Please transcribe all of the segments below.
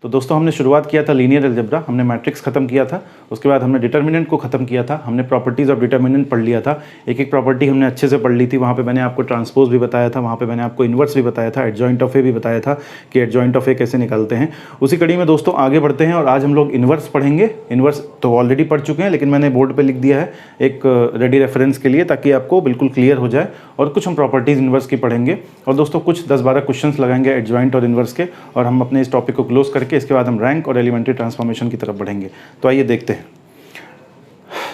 तो दोस्तों हमने शुरुआत किया था लीनियर अलजेब्रा, हमने मैट्रिक्स खत्म किया था, उसके बाद हमने डिटर्मिनेंट को खत्म किया था, हमने प्रॉपर्टीज़ ऑफ डिटर्मिनेंट पढ़ लिया था, एक एक प्रॉपर्टी हमने अच्छे से पढ़ ली थी। वहाँ पे मैंने आपको ट्रांसपोज भी बताया था, वहाँ पे मैंने आपको इन्वर्स भी बताया था, एडजॉइंट ऑफ ए भी बताया था कि एडजॉइंट ऑफ ए कैसे निकालते हैं। उसी कड़ी में दोस्तों आगे बढ़ते हैं और आज हम लोग इन्वर्स पढ़ेंगे। इन्वर्स तो ऑलरेडी पढ़ चुके हैं, लेकिन मैंने बोर्ड पर लिख दिया है एक रेडी रेफरेंस के लिए, ताकि आपको बिल्कुल क्लियर हो जाए। और कुछ हम प्रॉपर्टीज़ इन्वर्स की पढ़ेंगे और दोस्तों कुछ 10-12 क्वेश्चंस लगाएंगे एडजॉइंट और इन्वर्स के, और हम अपने इस टॉपिक को क्लोज करके इसके बाद हम रैंक और एलिमेंट्री ट्रांसफॉर्मेशन की तरफ बढ़ेंगे। तो आइए देखते हैं।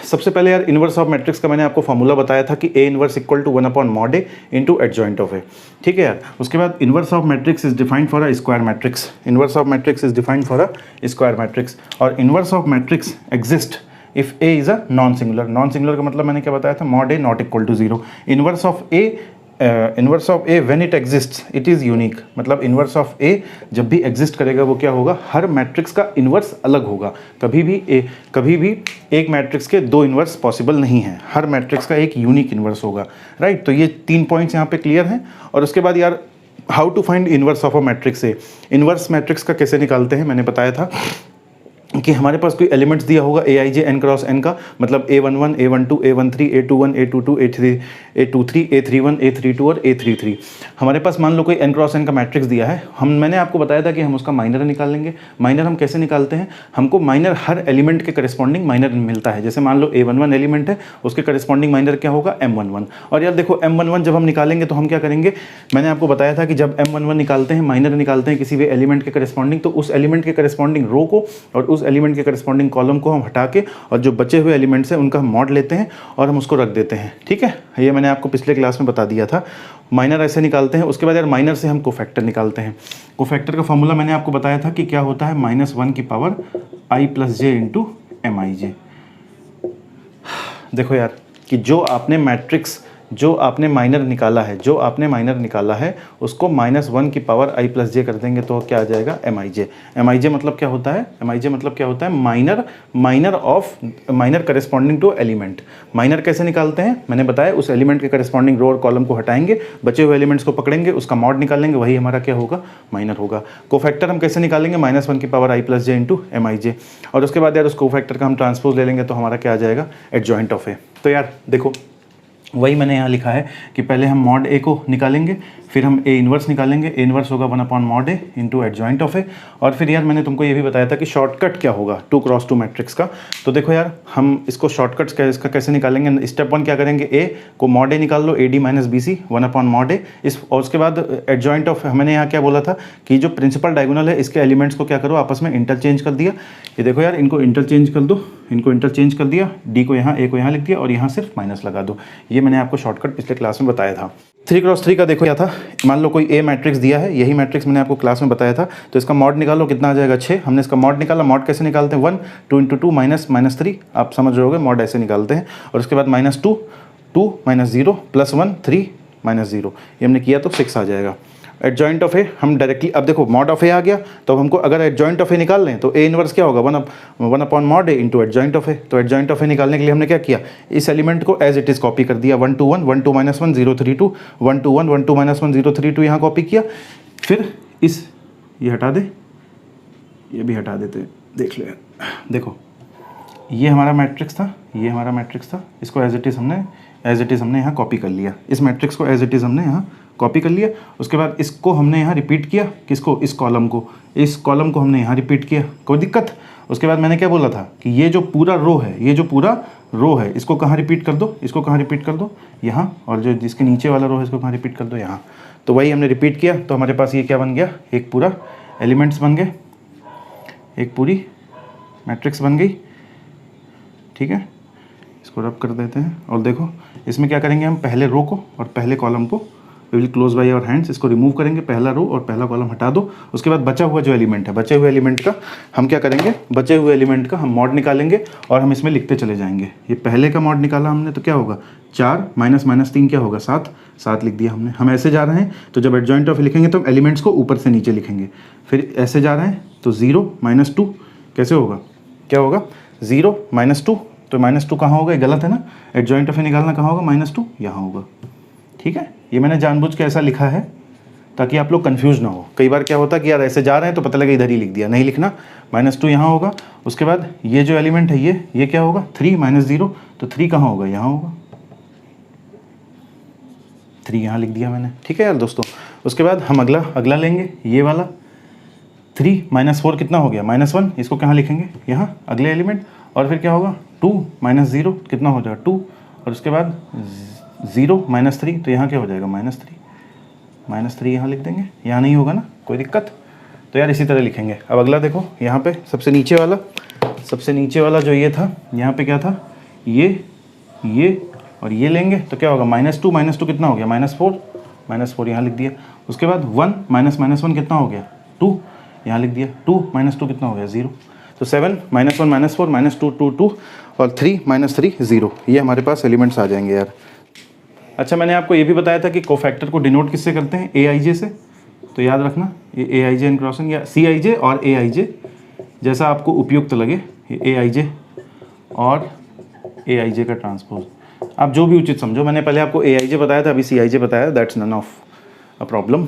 सबसे पहले यार इन्वर्स ऑफ मैट्रिक्स का मैंने आपको फॉर्मूला बताया था कि A inverse equal to 1/mod a into adjoint of A. ठीक है यार। उसके बाद inverse of matrix is defined for a square matrix. Inverse of matrix is defined for a square matrix. और inverse of matrix exist if a is a non singular. Non singular का मतलब मैंने क्या बताया था, mod a not equal to 0। Inverse of A when it exists it is unique. मतलब inverse of ए जब भी एग्जिस्ट करेगा वो क्या होगा, हर मैट्रिक्स का इन्वर्स अलग होगा। कभी भी एक मैट्रिक्स के दो इन्वर्स पॉसिबल नहीं है, हर मैट्रिक्स का एक यूनिक इन्वर्स होगा। राइट। तो ये 3 पॉइंट्स यहाँ पे क्लियर हैं। और उसके बाद यार how to find inverse of a matrix A. Inverse matrix का कैसे निकालते हैं मैंने बताया था कि हमारे पास कोई एलिमेंट्स दिया होगा aij n क्रॉस n का, मतलब a11 a12 a13 a21 a22 a23 a31 a32 और a33। हमारे पास मान लो कोई n क्रॉस n का मैट्रिक्स दिया है। मैंने आपको बताया था कि हम उसका माइनर निकाल लेंगे। माइनर हम कैसे निकालते हैं, हमको माइनर हर एलिमेंट के करस्पॉन्डिंग माइनर मिलता है। जैसे मान लो a11 एलिमेंट है, उसके करस्पॉन्डिंग माइनर क्या होगा, m11। और यार देखो m11 जब हम निकालेंगे तो हम क्या करेंगे, मैंने आपको बताया था कि जब m11 निकालते हैं, माइनर निकालते हैं किसी भी एलिमेंट के करस्पॉन्डिंग, तो उस एलिमेंट के करस्पॉन्डिंग रो को और उस एलिमेंट के करस्पॉन्डिंग कॉलम को हम हटा के और जो बचे हुए एलिमेंट्स हैं उनका हम मॉड लेते हैं और हम उसको रख देते हैं। ठीक है, ये मैंने आपको पिछले क्लास में बता दिया था। माइनर ऐसे निकालते हैं। उसके बाद यार माइनर से हम कोफैक्टर निकालते हैं। कोफैक्टर का फॉर्मूला मैंने आपको बताया था कि क्या होता है, -1 की power i + j into mij। देखो यार कि जो आपने माइनर निकाला है उसको -1 की पावर i + j कर देंगे तो क्या आ जाएगा, mij। mij मतलब क्या होता है, minor corresponding to element. Minor कैसे निकालते हैं मैंने बताया, उस एलिमेंट के करस्पॉन्डिंग रो और कॉलम को हटाएंगे, बचे हुए एलिमेंट्स को पकड़ेंगे, उसका मॉड निकालेंगे, वही हमारा क्या होगा, माइनर होगा। कोफैक्टर हम कैसे निकालेंगे, -1 की power i + j into mij। और उसके बाद यार उस कोफैक्टर का हम ट्रांसपोज ले लेंगे तो हमारा क्या आ जाएगा, एडजॉइंट ऑफ ए। तो यार देखो वही मैंने यहाँ लिखा है कि पहले हम मॉड ए को निकालेंगे, फिर हम ए इन्वर्स निकालेंगे। ए इन्वर्स होगा 1/mod a into adjoint of A. और फिर यार मैंने तुमको ये भी बताया था कि शॉर्टकट क्या होगा 2 × 2 मैट्रिक्स का। तो देखो यार हम इसको शॉर्टकट्स इसका कैसे निकालेंगे। स्टेप 1 क्या करेंगे, ए को मॉड ए निकाल लो, ad - bc 1/mod a। और उसके बाद एडजॉइंट ऑफ, मैंने यहाँ क्या बोला था कि जो प्रिंसिपल डायगोनल है इसके एलिमेंट्स को क्या करो, आपस में इंटरचेंज कर दिया। ये देखो यार इनको इंटरचेंज कर दो, इनको इंटरचेंज कर दिया, डी को यहाँ, ए को यहाँ लिख दिया और यहाँ सिर्फ माइनस लगा दो। ये मैंने आपको शॉर्टकट पिछले क्लास में बताया था। 3 × 3 का देखो क्या था, मान लो कोई ए मैट्रिक्स दिया है, यही मैट्रिक्स मैंने आपको क्लास में बताया था। तो इसका मॉड निकालो, कितना आ जाएगा, 6। हमने इसका मॉड निकाला। मॉड कैसे निकालते हैं, 1 2 × 2 -3। आप समझ रहे होगे मॉड ऐसे निकालते हैं। और उसके बाद -2 2 -0 +1 3 -0, ये हमने किया तो 6 आ जाएगा। एडजॉइंट ऑफ ए हम डायरेक्टली, अब देखो मॉड ऑफ ए आ गया तो हमको अगर एडजॉइंट ऑफ ए निकाल लें तो ए इन्वर्स क्या होगा, 1/mod a into adjoint of A. तो एडजॉइंट ऑफ ए निकालने के लिए हमने क्या किया, इस एलिमेंट को एज इट इज़ कॉपी कर दिया, 1 2 1 1 2 -1 0 3 2 1 2 1 1 2 -1 0 3 2 यहाँ कॉपी किया। फिर ये हटा दे, ये भी हटा देते, देख लो यार। देखो ये हमारा मैट्रिक्स था, इसको एज इट इज़ हमने यहाँ कॉपी कर लिया। इस मैट्रिक्स को एज इट इज़ हमने यहाँ कॉपी कर लिया। उसके बाद इसको हमने यहाँ रिपीट किया, किसको, इस कॉलम को हमने यहाँ रिपीट किया, कोई दिक्कत। उसके बाद मैंने क्या बोला था कि ये जो पूरा रो है इसको कहाँ रिपीट कर दो, यहाँ। और जो जिसके नीचे वाला रो है इसको कहाँ रिपीट कर दो, यहाँ। तो वही हमने रिपीट किया। तो हमारे पास ये क्या बन गया, एक पूरा एलिमेंट्स बन गए, एक पूरी मैट्रिक्स बन गई। ठीक है, इसको रब कर देते हैं। और देखो इसमें क्या करेंगे, हम पहले रो को और पहले कॉलम को we will close by our hands, इसको रिमूव करेंगे, पहला रो और पहला कॉलम हटा दो। उसके बाद बचा हुआ जो एलिमेंट है, बचे हुए एलिमेंट का हम क्या करेंगे, बचे हुए एलिमेंट का हम मॉड निकालेंगे और हम इसमें लिखते चले जाएंगे। ये पहले का मॉड निकाला हमने तो क्या होगा, 4 -3 क्या होगा, 7 लिख दिया हमने। हम ऐसे जा रहे हैं तो जब एडजॉइंट ऑफ लिखेंगे तो हम एलिमेंट्स को ऊपर से नीचे लिखेंगे। फिर ऐसे जा रहे हैं तो 0 -2 कैसे होगा, क्या होगा, 0 -2। तो -2 कहाँ होगा, ये गलत है ना, एडजॉइंट ऑफ निकालना कहाँ होगा, -2 यहाँ होगा। ठीक है, ये मैंने जानबूझ के ऐसा लिखा है। ताकि आप लोग कंफ्यूज ना हो। कई बार क्या होता है कि यार ऐसे जा रहे हैं तो पता लगा इधर ही लिख दिया, नहीं लिखना। -2 यहाँ होगा, उसके बाद ये जो एलिमेंट है ये क्या होगा 3 -0, तो 3 कहाँ होगा, यहाँ होगा, 3 यहाँ लिख दिया मैंने। ठीक है यार दोस्तों, उसके बाद हम अगला लेंगे, ये वाला 3 -4 कितना हो गया -1, इसको कहाँ लिखेंगे, यहाँ अगले एलिमेंट। और फिर क्या होगा 2 -0 कितना हो जाएगा 2, और उसके बाद 0 -3, तो यहाँ क्या हो जाएगा -3 यहाँ लिख देंगे, यहाँ नहीं होगा ना कोई दिक्कत। तो यार इसी तरह लिखेंगे। अब अगला देखो, यहाँ पे सबसे नीचे वाला जो ये था, यहाँ पे क्या था, ये और ये लेंगे तो क्या होगा -2 कितना हो गया -4 यहाँ लिख दिया। उसके बाद 1 -1 कितना हो गया 2 यहाँ लिख दिया, 2 -2 कितना हो गया 0। तो 7 -1 -4 -2 2 2 और 3 -3 0, ये हमारे पास एलिमेंट्स आ जाएंगे यार। अच्छा, मैंने आपको ये भी बताया था कि कोफैक्टर को डिनोट किससे करते हैं, AIJ से। तो याद रखना ये AIJ एन क्रॉसिंग या CIJ और AIJ, जैसा आपको उपयुक्त लगे, ये AIJ और AIJ का ट्रांसपोज आप जो भी उचित समझो। मैंने पहले आपको AIJ बताया था, अभी CIJ बताया, that's none of a problem.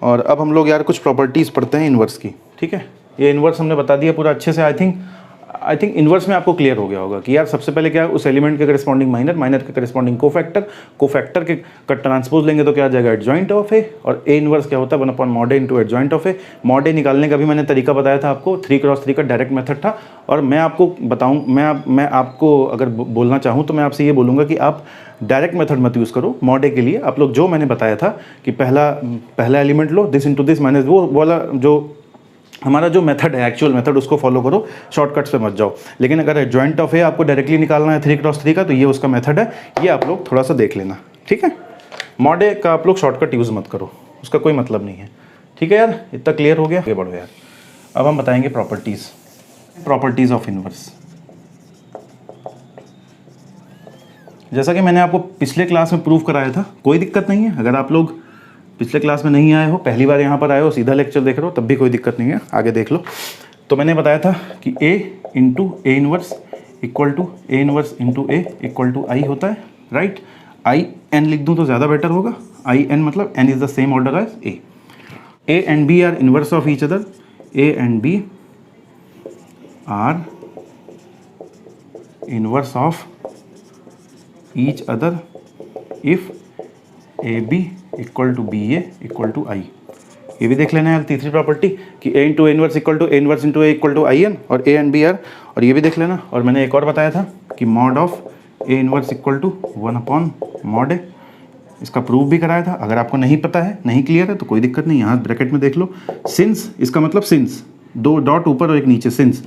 और अब हम लोग यार कुछ प्रॉपर्टीज़ पढ़ते हैं इन्वर्स की। ठीक है, ये इन्वर्स हमने बता दिया पूरा अच्छे से। आई थिंक इन्वर्स में आपको क्लियर हो गया होगा कि यार सबसे पहले क्या है, उस एलिमेंट के करस्पॉन्डिंग माइनर के करस्पॉन्डिंग कोफैक्टर के का ट्रांसपोज लेंगे तो क्या आ जाएगा एडजॉइंट ऑफ ए। और ए इन्वर्स क्या होता है 1/mod A × adjoint of A. mod A निकालने का भी मैंने तरीका बताया था आपको, 3x3 का डायरेक्ट मेथड था। और मैं आपको बताऊँ, मैं आपको अगर बोलना चाहूँ तो मैं आपसे ये बोलूँगा कि आप डायरेक्ट मेथड मत यूज़ करो mod A के लिए। आप लोग जो मैंने बताया था कि पहला element low, this into this minus वो वाला जो हमारा जो मेथड है, एक्चुअल मेथड, उसको फॉलो करो, शॉर्टकट्स पे मत जाओ। लेकिन अगर एडजॉइंट ऑफ ए आपको डायरेक्टली निकालना है 3x3 का, तो ये उसका मेथड है, ये आप लोग थोड़ा सा देख लेना। ठीक है, mod A का आप लोग शॉर्टकट यूज़ मत करो, उसका कोई मतलब नहीं है। ठीक है यार, इतना क्लियर हो गया, आगे बढ़ो यार। अब हम बताएंगे प्रॉपर्टीज़ ऑफ इन्वर्स। जैसा कि मैंने आपको पिछले क्लास में प्रूव कराया था, कोई दिक्कत नहीं है अगर आप लोग पिछले क्लास में नहीं आए हो, पहली बार यहाँ पर आए हो, सीधा लेक्चर देख रहे हो, तब भी कोई दिक्कत नहीं है, आगे देख लो। तो मैंने बताया था कि A × A inverse equal to A inverse × A equal to I होता है, राइट। IN लिख दूँ तो ज़्यादा बेटर होगा, IN मतलब N is the same order as A। A and B are inverse of each other, A and B are inverse of each other if AB equal to BA equal to I। ये भी देख लेना है तीसरी property कि A × A inverse equal to A inverse × A equal to IN और A and B are, और ये भी देख लेना। और मैंने एक और बताया था कि mod of A inverse equal to 1/mod A, इसका प्रूफ भी कराया था। अगर आपको नहीं पता है, नहीं क्लियर है, तो कोई दिक्कत नहीं, यहाँ ब्रैकेट में देख लो। सिंस, इसका मतलब सिंस, 2 डॉट ऊपर और एक नीचे, सिंस।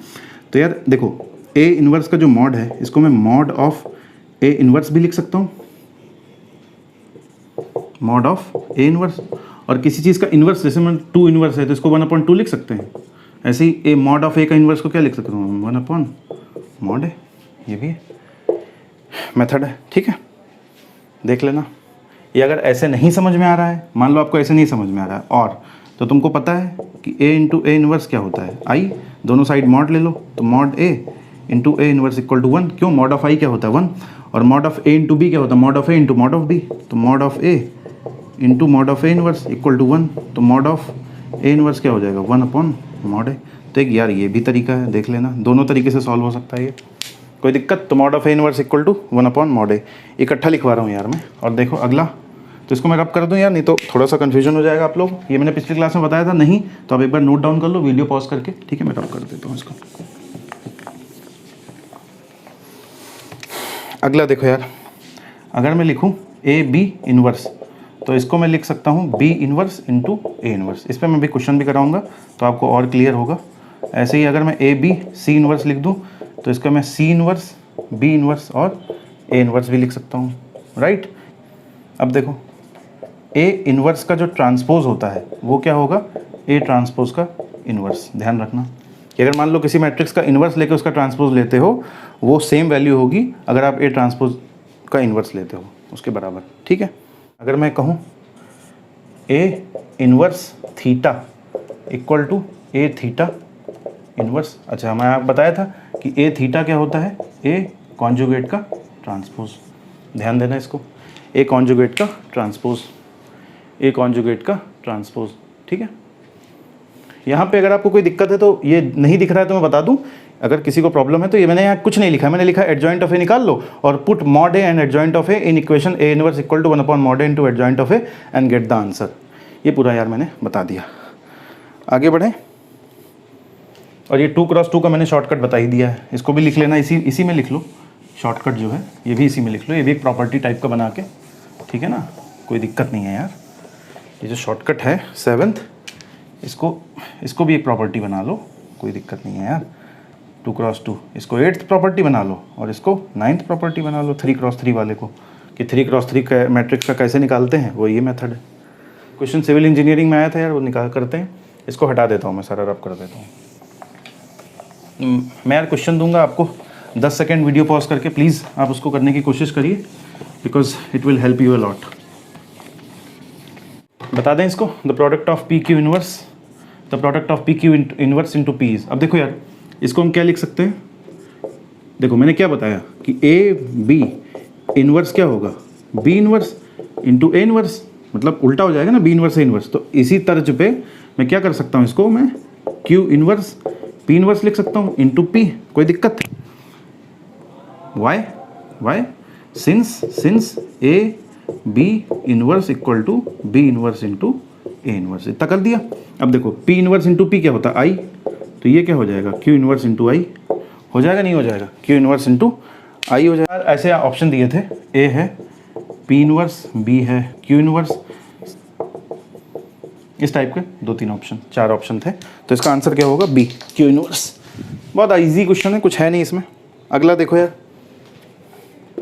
तो यार देखो, A इन्वर्स का जो मॉड है, इसको मैं मॉड ऑफ A इन्वर्स भी लिख सकता हूँ, मॉड ऑफ A इन्वर्स। और किसी चीज़ का इन्वर्स, जैसे मैं 2 इन्वर्स है तो इसको 1/2 लिख सकते हैं। ऐसे ही A मॉड ऑफ A का इन्वर्स को क्या लिख सकता हूँ, 1/mod A। ये भी मेथड है, ठीक है, देख लेना। ये अगर ऐसे नहीं समझ में आ रहा है, मान लो आपको ऐसे नहीं समझ में आ रहा है, और तो तुमको पता है कि A × A इन्वर्स क्या होता है, I, दोनों साइड मॉड ले लो, तो mod A × A inverse equal to 1। क्यों, मॉड ऑफ I क्या होता है 1, और मॉड ऑफ A × B क्या होता है, mod of A × mod of B। तो mod of A × mod of A inverse equal to 1, तो मॉड ऑफ A इन्वर्स क्या हो जाएगा 1/mod A। तो एक यार ये भी तरीका है, देख लेना, दोनों तरीके से सॉल्व हो सकता है ये, कोई दिक्कत। तो mod of A inverse equal to 1/mod A, इकट्ठा लिखवा रहा हूँ यार मैं। और देखो अगला, तो इसको मैं रब कर दूँ यार, नहीं तो थोड़ा सा कन्फ्यूजन हो जाएगा आप लोग। ये मैंने पिछली क्लास में बताया था, नहीं तो आप एक बार नोट डाउन कर लो वीडियो पॉज करके, ठीक है। मैं रब कर देता हूँ इसको। अगला देखो यार, अगर मैं लिखूँ AB इन्वर्स, तो इसको मैं लिख सकता हूँ B इन्वर्स × A इन्वर्स। इस पर मैं भी क्वेश्चन भी कराऊंगा तो आपको और क्लियर होगा। ऐसे ही अगर मैं AB C इन्वर्स लिख दूँ, तो इसका मैं C इन्वर्स, B इन्वर्स और A इन्वर्स भी लिख सकता हूँ, राइट। अब देखो A इन्वर्स का जो ट्रांसपोज होता है वो क्या होगा, A ट्रांसपोज का इन्वर्स। ध्यान रखना कि अगर मान लो किसी मैट्रिक्स का इन्वर्स लेके उसका ट्रांसपोज लेते हो, वो सेम वैल्यू होगी अगर आप A ट्रांसपोज का इन्वर्स लेते हो उसके बराबर, ठीक है। अगर मैं कहूँ A inverse theta equal to A theta inverse, अच्छा मैं आपको बताया था कि A थीटा क्या होता है, A कॉन्जुगेट का ट्रांसपोज। ध्यान देना इसको, A कॉन्जुगेट का ट्रांसपोज, A कॉन्जुगेट का ट्रांसपोज, ठीक है। यहाँ पे अगर आपको कोई दिक्कत है तो ये नहीं दिख रहा है तो मैं बता दूँ, अगर किसी को प्रॉब्लम है तो ये मैंने यहाँ कुछ नहीं लिखा, मैंने लिखा एडजॉइंट ऑफ ए निकाल लो और put mod A and adjoint of A in equation A inverse equal to 1 upon mod A into adjoint of A and get the answer. ये पूरा यार मैंने बता दिया। आगे बढ़ें, और ये 2 क्रॉस 2 का मैंने शॉर्टकट बता ही दिया है, इसको भी लिख लेना, इसी में लिख लो शॉर्टकट जो है, ये भी इसी में लिख लो, ये भी एक प्रॉपर्टी टाइप का बना के, ठीक है ना, कोई दिक्कत नहीं है यार। ये जो शॉर्टकट है 7th, इसको भी एक प्रॉपर्टी बना लो, कोई दिक्कत नहीं है यार। 2 क्रॉस 2, इसको 8th प्रॉपर्टी बना लो और इसको 9th प्रॉपर्टी बना लो 3 क्रॉस 3 वाले को, कि 3 क्रॉस 3 मैट्रिक्स का कैसे निकालते हैं, वो ये मेथड है। क्वेश्चन सिविल इंजीनियरिंग में आया था यार, वो निकाल करते हैं। इसको हटा देता हूँ मैं, सारा रब कर देता हूँ। मैं यार क्वेश्चन दूंगा आपको, 10 सेकेंड वीडियो पॉज करके प्लीज़ आप उसको करने की कोशिश करिए, because it will help you a lot. बता दें इसको, the product of P Q inverse, the product of P Q inverse into P's. अब देखो यार, इसको हम क्या लिख सकते हैं, देखो मैंने क्या बताया कि ए बी इनवर्स क्या होगा, B inverse into A inverse, मतलब उल्टा हो जाएगा ना, बी इनवर्स ए इनवर्स। तो इसी तर्ज पे मैं क्या कर सकता हूँ, इसको मैं क्यू इनवर्स पी इनवर्स लिख सकता हूँ इंटू पी, कोई दिक्कत है। Why since A B inverse equal to B inverse into A inverse, इतना कर दिया। अब देखो पी इनवर्स इंटू पी क्या होता है, आई, तो ये क्या हो जाएगा, क्यू इनवर्स इंटू आई हो जाएगा, नहीं हो जाएगा, क्यू इनवर्स इंटू आई हो जाएगा। ऐसे ऑप्शन दिए थे, ए है पी इनवर्स, बी है क्यू इनवर्स, इस टाइप के 2-3 ऑप्शन, 4 ऑप्शन थे, तो इसका आंसर क्या होगा, बी क्यू इनवर्स। बहुत इजी क्वेश्चन है, कुछ है नहीं इसमें। अगला देखो यार,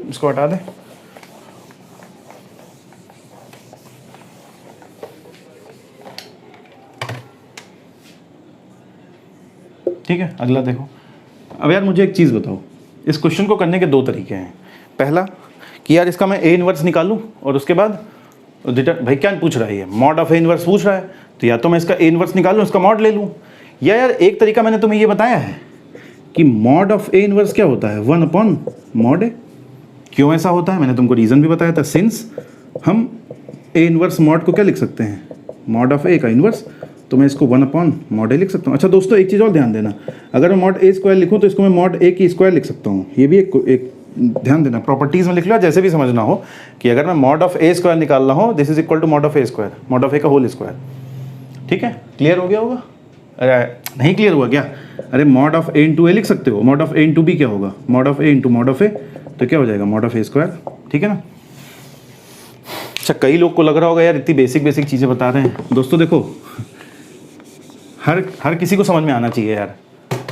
इसको हटा दें, ठीक है। अगला देखो, अब यार मुझे एक चीज़ बताओ, इस क्वेश्चन को करने के 2 तरीके हैं। पहला कि यार इसका मैं ए इनवर्स निकालूं और उसके बाद भाई क्या पूछ रहा है ये, मॉड ऑफ ए इनवर्स पूछ रहा है, तो या तो मैं इसका ए इनवर्स निकालूं, इसका मॉड ले लूं, या यार एक तरीका मैंने तुम्हें ये बताया है कि मॉड ऑफ ए इनवर्स क्या होता है, 1 अपॉन मॉड ए। क्यों ऐसा होता है मैंने तुमको रीज़न भी बताया था, सिंस हम ए इनवर्स मॉड को क्या लिख सकते हैं, मॉड ऑफ ए का इनवर्स, तो मैं इसको 1 अपॉन मॉड ए लिख सकता हूँ। अच्छा दोस्तों, एक चीज़ और ध्यान देना, अगर मैं मॉड ए स्क्वायर लिखूँ तो इसको मैं मॉड ए की स्क्वायर लिख सकता हूँ, ये भी एक ध्यान देना, प्रॉपर्टीज़ में लिख लो, जैसे भी समझना हो कि अगर मैं मॉड ऑफ ए स्क्वायर निकाल रहा हूँ, this is equal to mod of A square, mod of A का होल स्क्वायर, ठीक है। क्लियर हो गया होगा? अरे नहीं क्लियर हुआ क्या? अरे mod of A into A लिख सकते हो, mod of A into B क्या होगा, mod of A into mod of A, तो क्या हो जाएगा, मॉड ऑफ ए स्क्वायर, ठीक है ना। अच्छा, कई लोग को लग रहा होगा यार इतनी बेसिक चीज़ें बता रहे हैं। दोस्तों देखो, हर किसी को समझ में आना चाहिए यार,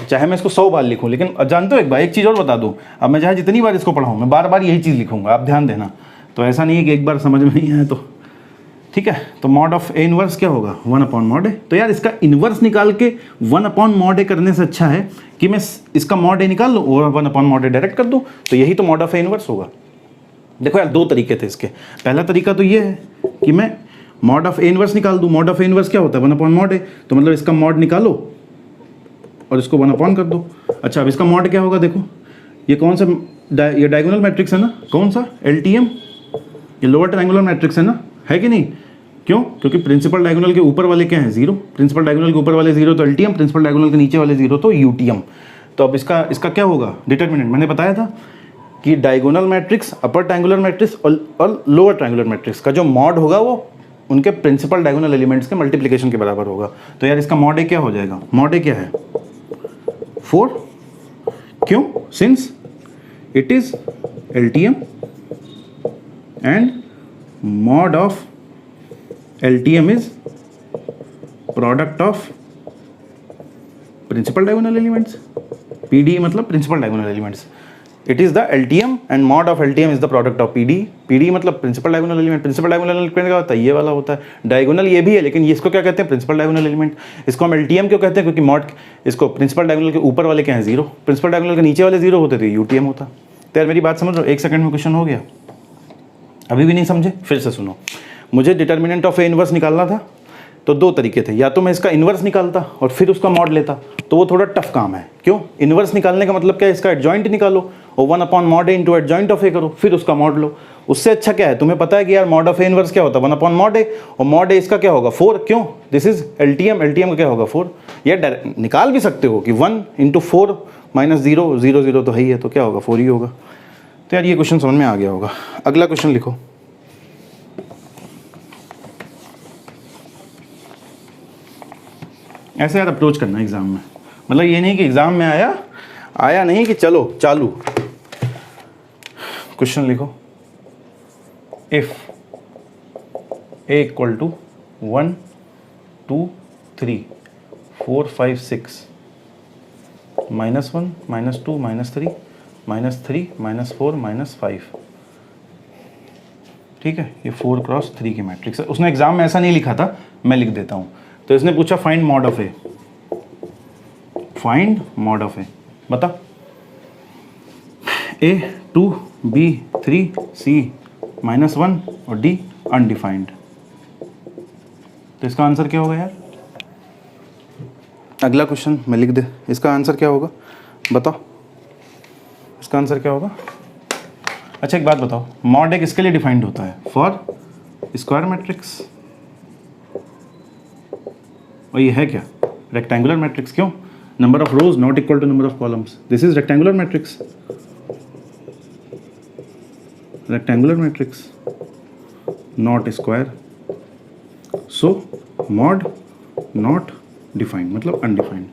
चाहे मैं इसको 100 बार लिखूं, लेकिन जानते हो एक चीज़ और बता दूं, अब मैं चाहे जितनी बार इसको पढ़ाऊं, मैं बार बार यही चीज़ लिखूंगा, आप ध्यान देना। तो ऐसा नहीं है कि एक बार समझ में नहीं आया तो, ठीक है। तो मॉड ऑफ ए इनवर्स क्या होगा, 1 अपॉन मॉड ए। तो यार इसका इनवर्स निकाल के 1 अपॉन मॉड ए करने से अच्छा है कि मैं इसका मॉड ए निकाल लूँ और 1 अपॉन मॉड ए डायरेक्ट कर दूँ, तो यही तो मॉड ऑफ ए इनवर्स होगा। देखो यार 2 तरीके थे इसके। पहला तरीका तो ये है कि मैं मॉड ऑफ ए इनवर्स निकाल दूँ, मॉड ऑफ ए इनवर्स क्या होता है, 1 अपॉन मॉड ए, तो मतलब इसका मॉड निकालो और इसको 1 अपॉन कर दो। अच्छा, अब इसका मॉड क्या होगा, देखो ये कौन सा ये डायगोनल मैट्रिक्स है ना, कौन सा, LTM, ये लोअर ट्रायंगुलर मैट्रिक्स है ना, है कि नहीं। क्यों? क्योंकि प्रिंसिपल डायगोनल के ऊपर वाले क्या हैं, 0, प्रिंसिपल डायगोनल के ऊपर वाले 0 तो LTM, प्रिंसिपल डायगोनल के नीचे वाले 0 तो UTM। तो अब इसका क्या होगा, डिटर्मिनेंट मैंने बताया था कि diagonal matrix, upper triangular matrix और लोअर ट्रायंगुलर मैट्रिक्स का जो मॉड होगा वो उनके प्रिंसिपल डायगोनल एलिमेंट्स के मल्टीप्लिकेशन के बराबर होगा। तो यार इसका मॉड ए क्या हो जाएगा, मॉड ए क्या है, 4। क्यों? Since it is LTM and mod of LTM is product of principal diagonal elements, PD मतलब principal diagonal elements. It is the LTM and mod of LTM is the product of PD मतलब principal diagonal element. Principal diagonal element क्या होता है, ये वाला होता है। Diagonal ये भी है, लेकिन इसको क्या कहते हैं, प्रिंसिपल डायगोनल एलिमेंट। इसको हम LTM क्यों कहते हैं, क्योंकि मॉड, इसको प्रिंसिपल डायगोनल के ऊपर वाले क्या हैं, 0, प्रिंसिपल डायगोनल के नीचे वाले 0 होते थे, UTM होता। तो यार मेरी बात समझ लो, 1 सेकंड में क्वेश्चन हो गया। अभी भी नहीं समझे, फिर से सुनो। मुझे डिटर्मिनेंट ऑफ ए इनवर्स निकालना था, तो 2 तरीके थे, या तो मैं इसका इन्वर्स निकालता और फिर उसका मॉड लेता, तो वो थोड़ा टफ काम है। क्यों? इन्वर्स निकालने का मतलब क्या है, इसका एडजॉइंट निकालो और 1/mod A into adjoint of A करो, फिर उसका मॉड लो। उससे अच्छा क्या है, तुम्हें पता है कि यार मॉड ऑफ ए इनवर्स क्या होता है, 1/mod A, और मॉड ए इसका क्या होगा 4, क्यों, दिस इज LTM, LTM का क्या होगा 4। या निकाल भी सकते हो कि 1 इंटू 4 माइनस 0, 0 0 तो है ही है, तो क्या होगा 4 ही होगा। तो यार ये क्वेश्चन समझ में आ गया होगा। अगला क्वेश्चन लिखो। ऐसे यार अप्रोच करना एग्जाम में, मतलब ये नहीं कि एग्जाम में आया नहीं कि चलो चालू। क्वेश्चन लिखो, इफ ए इक्वल टू 1 2 3 4 5 6 -1 -2 -3 -3 -4 -5, ठीक है, ये 4×3 की मैट्रिक्स है। उसने एग्जाम में ऐसा नहीं लिखा था, मैं लिख देता हूँ। तो इसने पूछा find mod of A, find mod of A, बता। A 2 B 3 C -1 और D अनडिफाइंड। तो इसका आंसर क्या होगा यार? अगला क्वेश्चन मैं लिख दे, इसका आंसर क्या होगा बताओ, इसका आंसर क्या होगा? अच्छा एक बात बताओ, मॉड ए किसके लिए डिफाइंड होता है? For square matrix. और ये है क्या? Rectangular matrix. क्यों? Number of rows not equal to number of columns, this is rectangular matrix, rectangular matrix not square, so mod not defined मतलब अनडिफाइंड।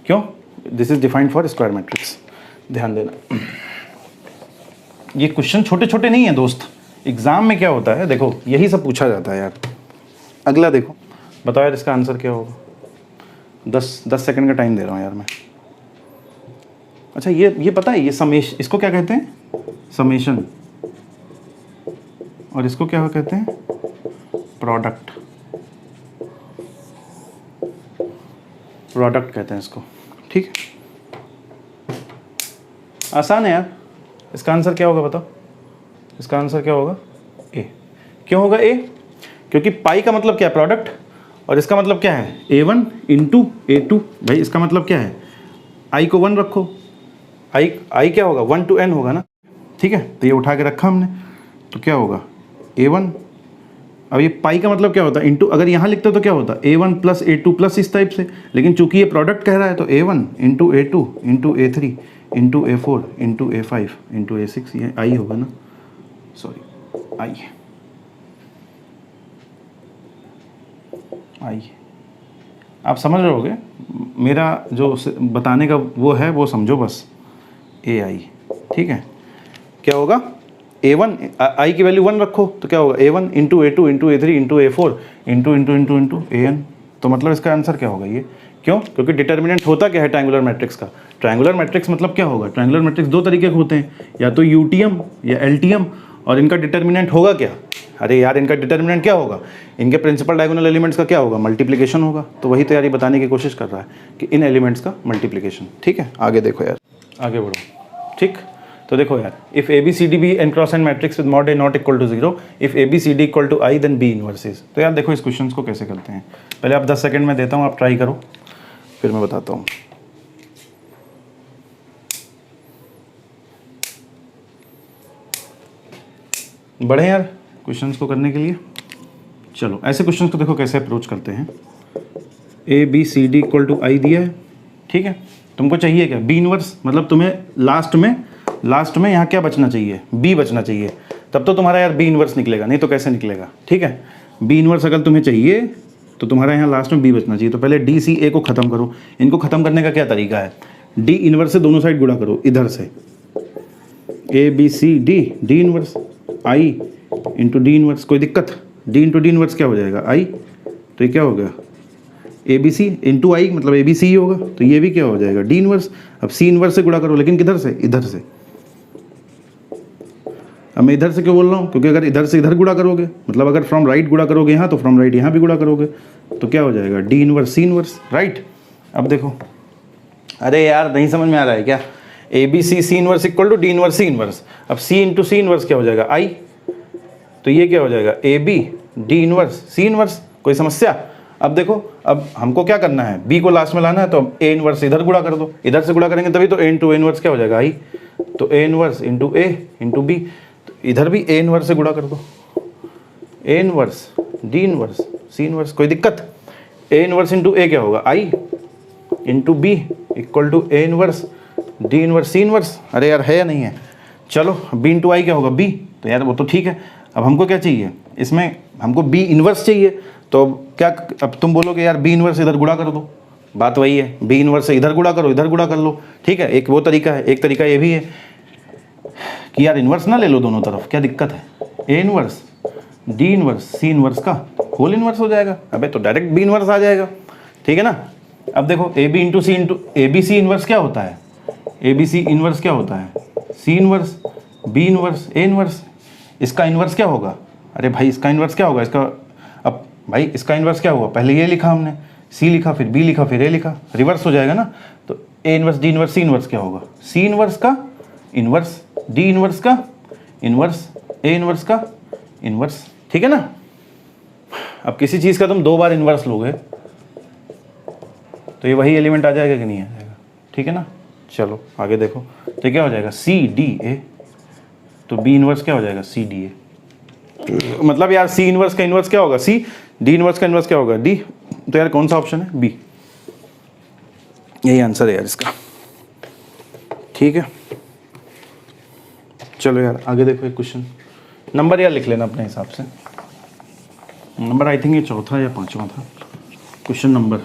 क्यों? This is defined for square matrix. ध्यान देना, ये क्वेश्चन छोटे छोटे नहीं है दोस्त, एग्जाम में क्या होता है देखो, यही सब पूछा जाता है यार। अगला देखो, बताओ यार इसका आंसर क्या होगा? 10 सेकंड का टाइम दे रहा हूँ यार मैं। अच्छा ये पता है, ये समेश, इसको क्या कहते हैं? समेशन। और इसको क्या कहते हैं? प्रोडक्ट। प्रोडक्ट कहते हैं इसको, ठीक है। आसान है यार। इसका आंसर क्या होगा बताओ? इसका आंसर क्या होगा? ए। क्यों होगा ए? क्योंकि पाई का मतलब क्या है? प्रोडक्ट। और इसका मतलब क्या है? A1 into A2। भाई इसका मतलब क्या है? आई को 1 रखो, आई क्या होगा? 1 to n होगा ना, ठीक है। तो ये उठा के रखा हमने, तो क्या होगा? A1। अब ये पाई का मतलब क्या होता है? इंटू, अगर यहाँ लिखते हो तो क्या होता? A1 प्लस A2 प्लस इस टाइप से, लेकिन चूंकि ये प्रोडक्ट कह रहा है तो A1 into A2 into A3 into A4 into A5 into A6, ये आई होगा ना, सॉरी आई। आप समझ रहे होगे, मेरा जो बताने का वो है वो समझो बस, ए आई, ठीक है। क्या होगा? A1, आई की वैल्यू 1 रखो तो क्या होगा? A1 into A2 into A3 into A4 into into into into AN। तो मतलब इसका आंसर क्या होगा ये? क्यों? क्योंकि डिटर्मिनेंट होता क्या है ट्रायंगुलर मैट्रिक्स का? ट्रायंगुलर मैट्रिक्स मतलब क्या होगा? ट्रायंगुलर मैट्रिक्स 2 तरीके के होते हैं, या तो UTM या LTM। और इनका डिटर्मिनेंट होगा क्या? अरे यार इनका डिटर्मिनेंट क्या होगा? इनके प्रिंसिपल डायगोनल एलिमेंट्स का क्या होगा? मल्टीप्लिकेशन होगा। तो वही तैयारी बताने की कोशिश कर रहा है कि इन एलिमेंट्स का मल्टीप्लिकेशन, ठीक है। आगे देखो यार, आगे बढ़ो, ठीक। तो देखो यार, if ABCD be n cross n matrix with mod A not equal to 0, if ABCD equal to I then B inverse is. तो यार देखो इस क्वेश्चन को कैसे करते हैं, पहले आप 10 सेकंड में देता हूँ, आप ट्राई करो, फिर मैं बताता हूँ। बढ़े यार क्वेश्चंस को करने के लिए। चलो ऐसे क्वेश्चंस को देखो कैसे अप्रोच करते हैं। ABCD इक्वल टू आई दिया है, ठीक है। तुमको चाहिए क्या? B इनवर्स, मतलब तुम्हें लास्ट में यहाँ क्या बचना चाहिए? B बचना चाहिए, तब तो तुम्हारा यार B इनवर्स निकलेगा, नहीं तो कैसे निकलेगा, ठीक है। B इनवर्स अगर तुम्हें चाहिए तो तुम्हारा यहाँ लास्ट में B बचना चाहिए। तो पहले DCA को ख़त्म करो। इनको ख़त्म करने का क्या तरीका है? D इनवर्स से दोनों साइड गुणा करो, इधर से ABCD D inverse I into D inverse. कोई दिक्कत? D इंटू D इनवर्स क्या हो जाएगा? I। तो ये क्या हो गया? ABC इंटू आई मतलब ABC ही होगा, तो ये भी क्या हो जाएगा? D inverse. अब C इनवर्स से गुणा करो, लेकिन किधर से? इधर से। अब मैं इधर से क्यों बोल रहा हूँ? क्योंकि अगर इधर से इधर गुणा करोगे, मतलब अगर फ्रॉम राइट गुणा करोगे यहाँ, तो फ्रॉम राइट यहाँ भी गुणा करोगे, तो क्या हो जाएगा? D inverse C inverse, right. अब देखो, अरे यार नहीं समझ में आ रहा है क्या? ABC C inverse equal to D inverse C inverse. अब C इंटू C इनवर्स क्या हो जाएगा? I। तो ये क्या हो जाएगा? AB D inverse C inverse. कोई समस्या? अब देखो, अब हमको क्या करना है? B को लास्ट में लाना है, तो A इनवर्स इधर गुणा कर दो, इधर से गुणा करेंगे तभी तो A इंटू A इनवर्स क्या हो जाएगा? I। तो A inverse into A into B, तो इधर भी ए इनवर्स से गुणा कर दो, A inverse D inverse C inverse, कोई दिक्कत? ए इनवर्स इंटू ए क्या होगा, I into B equal to A inverse D inverse C inverse. अरे यार है या नहीं है? चलो बी इंटू आई क्या होगा, बी, तो यार वो तो ठीक है। अब हमको क्या चाहिए इसमें, हमको बी इनवर्स चाहिए, तो क्या, अब तुम बोलोगे यार बी इनवर्स इधर गुणा कर दो, बात वही है, बी इनवर्स से इधर गुणा करो, इधर गुणा कर लो, ठीक है, एक वो तरीका है। एक तरीका ये भी है कि यार इनवर्स ना ले लो दोनों तरफ, क्या दिक्कत है, A inverse D inverse C inverse का होल इनवर्स हो जाएगा, अबे तो डायरेक्ट बी इनवर्स आ जाएगा, ठीक है ना। अब देखो A B into C into A B C inverse क्या होता है, ए बी सी इनवर्स क्या होता है, C inverse B inverse A inverse, इसका इनवर्स क्या होगा, अरे भाई इसका इनवर्स क्या होगा, इसका, अब भाई इसका इनवर्स क्या हुआ, पहले ये लिखा हमने, सी लिखा फिर बी लिखा फिर ए लिखा, रिवर्स हो जाएगा ना। तो A inverse D inverse C inverse क्या होगा, सी इनवर्स का इनवर्स डी इनवर्स का इनवर्स ए इनवर्स का इनवर्स, ठीक है ना। अब किसी चीज़ का तुम दो बार इनवर्स लोगे तो ये वही एलिमेंट आ जाएगा कि नहीं आ जाएगा, ठीक है ना। चलो आगे देखो, तो क्या हो जाएगा सी डी ए, तो बी इनवर्स क्या हो जाएगा सी डी ए, मतलब यार सी इनवर्स का इनवर्स क्या होगा सी, डी इनवर्स का इनवर्स क्या होगा डी, तो यार कौन सा ऑप्शन है, बी, यही आंसर है यार इसका, ठीक है। चलो यार आगे देखो, एक क्वेश्चन, नंबर यार लिख लेना अपने हिसाब से, नंबर आई थिंक ये चौथा या पांचवा था क्वेश्चन नंबर,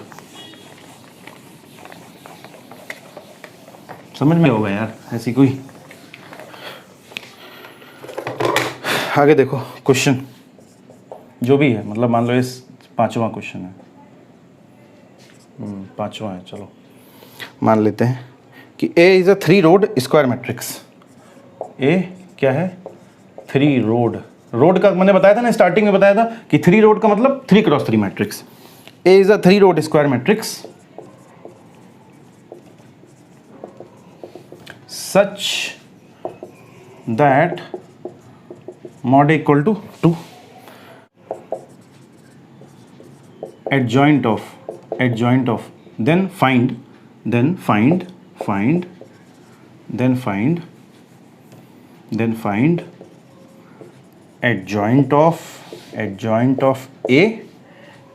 समझ में होगा यार ऐसी कोई। आगे देखो क्वेश्चन जो भी है, मतलब मान लो इस पांचवा क्वेश्चन है, पांचवा है, चलो मान लेते हैं कि A is a 3 rowed square matrix. A क्या है, 3 रोड, रोड का मैंने बताया था ना, स्टार्टिंग में बताया था कि 3 रोड का मतलब 3x3 matrix. A is a 3 rowed square matrix such that mod A equal to 2, adjoint of, then find adjoint of A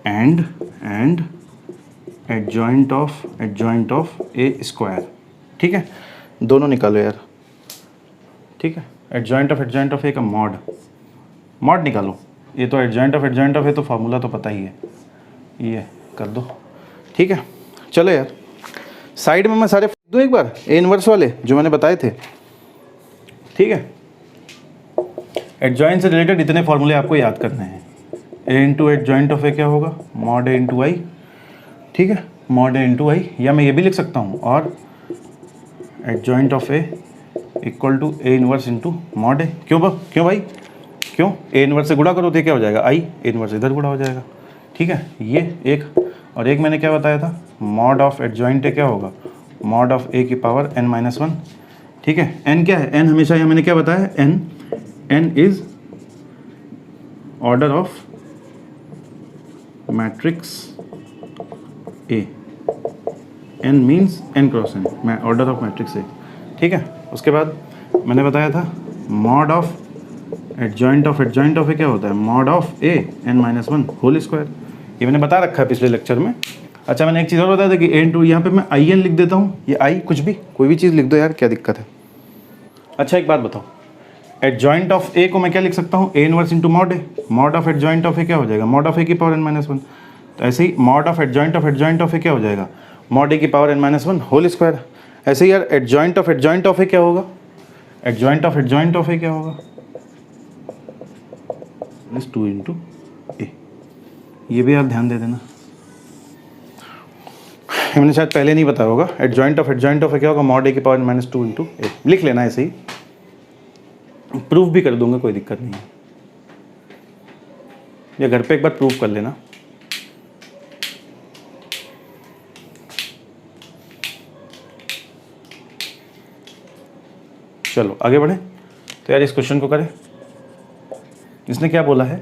and adjoint of A square, ठीक है, दोनों निकालो यार, ठीक है। एडजॉइंट ऑफ ए का मॉड निकालो, ये तो एडजॉइंट ऑफ ए तो फार्मूला तो पता ही है, ये कर दो, ठीक है। चलो यार साइड में मैं सारे दूँ एक बार, ए इनवर्स वाले जो मैंने बताए थे, ठीक है। एडजॉइंट से रिलेटेड इतने फार्मूले आपको याद करने हैं। ए इंटू एडजॉइंट ऑफ ए क्या होगा, मॉड ए इंटू आई, ठीक है, मॉड ए इंटू आई, या मैं ये भी लिख सकता हूँ, और adjoint of A equal to A inverse into mod A. क्यों भाई क्यों, ए इनवर्स से गुणा करो तो क्या हो जाएगा आई, ए इनवर्स इधर गुणा हो जाएगा, ठीक है। ये एक, और एक मैंने क्या बताया था, मॉड ऑफ एडजॉइंट ए क्या होगा, मॉड ऑफ ए की पावर n-1, ठीक है। n क्या है, n हमेशा यहाँ मैंने क्या बताया है, n is order of matrix A, n means n cross n, order of matrix A, ठीक है। उसके बाद मैंने बताया था mod of adjoint of A क्या होता है, mod of A n-1 whole square, ये मैंने बता रखा है पिछले लेक्चर में। अच्छा मैंने एक चीज़ और बताया था कि n टू, यहाँ पे मैं in लिख देता हूँ, ये i कुछ भी कोई भी चीज़ लिख दो यार, क्या दिक्कत है। अच्छा एक बात बताओ, एडजॉइंट ऑफ ए को मैं क्या लिख सकता हूँ, A inverse into mod A, mod of adjoint of A क्या हो जाएगा, मॉड ऑफ ए की पावर n-1, तो ऐसे ही mod of adjoint of A क्या हो जाएगा, मॉड ए की पावर n-1 होल स्क्वायर। ऐसे ही यार एडजॉइंट ऑफ ए क्या होगा, एडजॉइंट ऑफ ए क्या होगा, 2 इंटू ए, ये भी आप ध्यान दे देना, मैंने शायद पहले नहीं बताया होगा। एडजॉइंट ऑफ ए क्या होगा, मॉड ए की पावर -2 इंटू ए, लिख लेना ऐसे ही, प्रूफ भी कर दूंगा, कोई दिक्कत नहीं है, या घर पे एक बार प्रूफ कर लेना। चलो आगे बढ़े, तो यार इस क्वेश्चन को करें। इसने क्या बोला है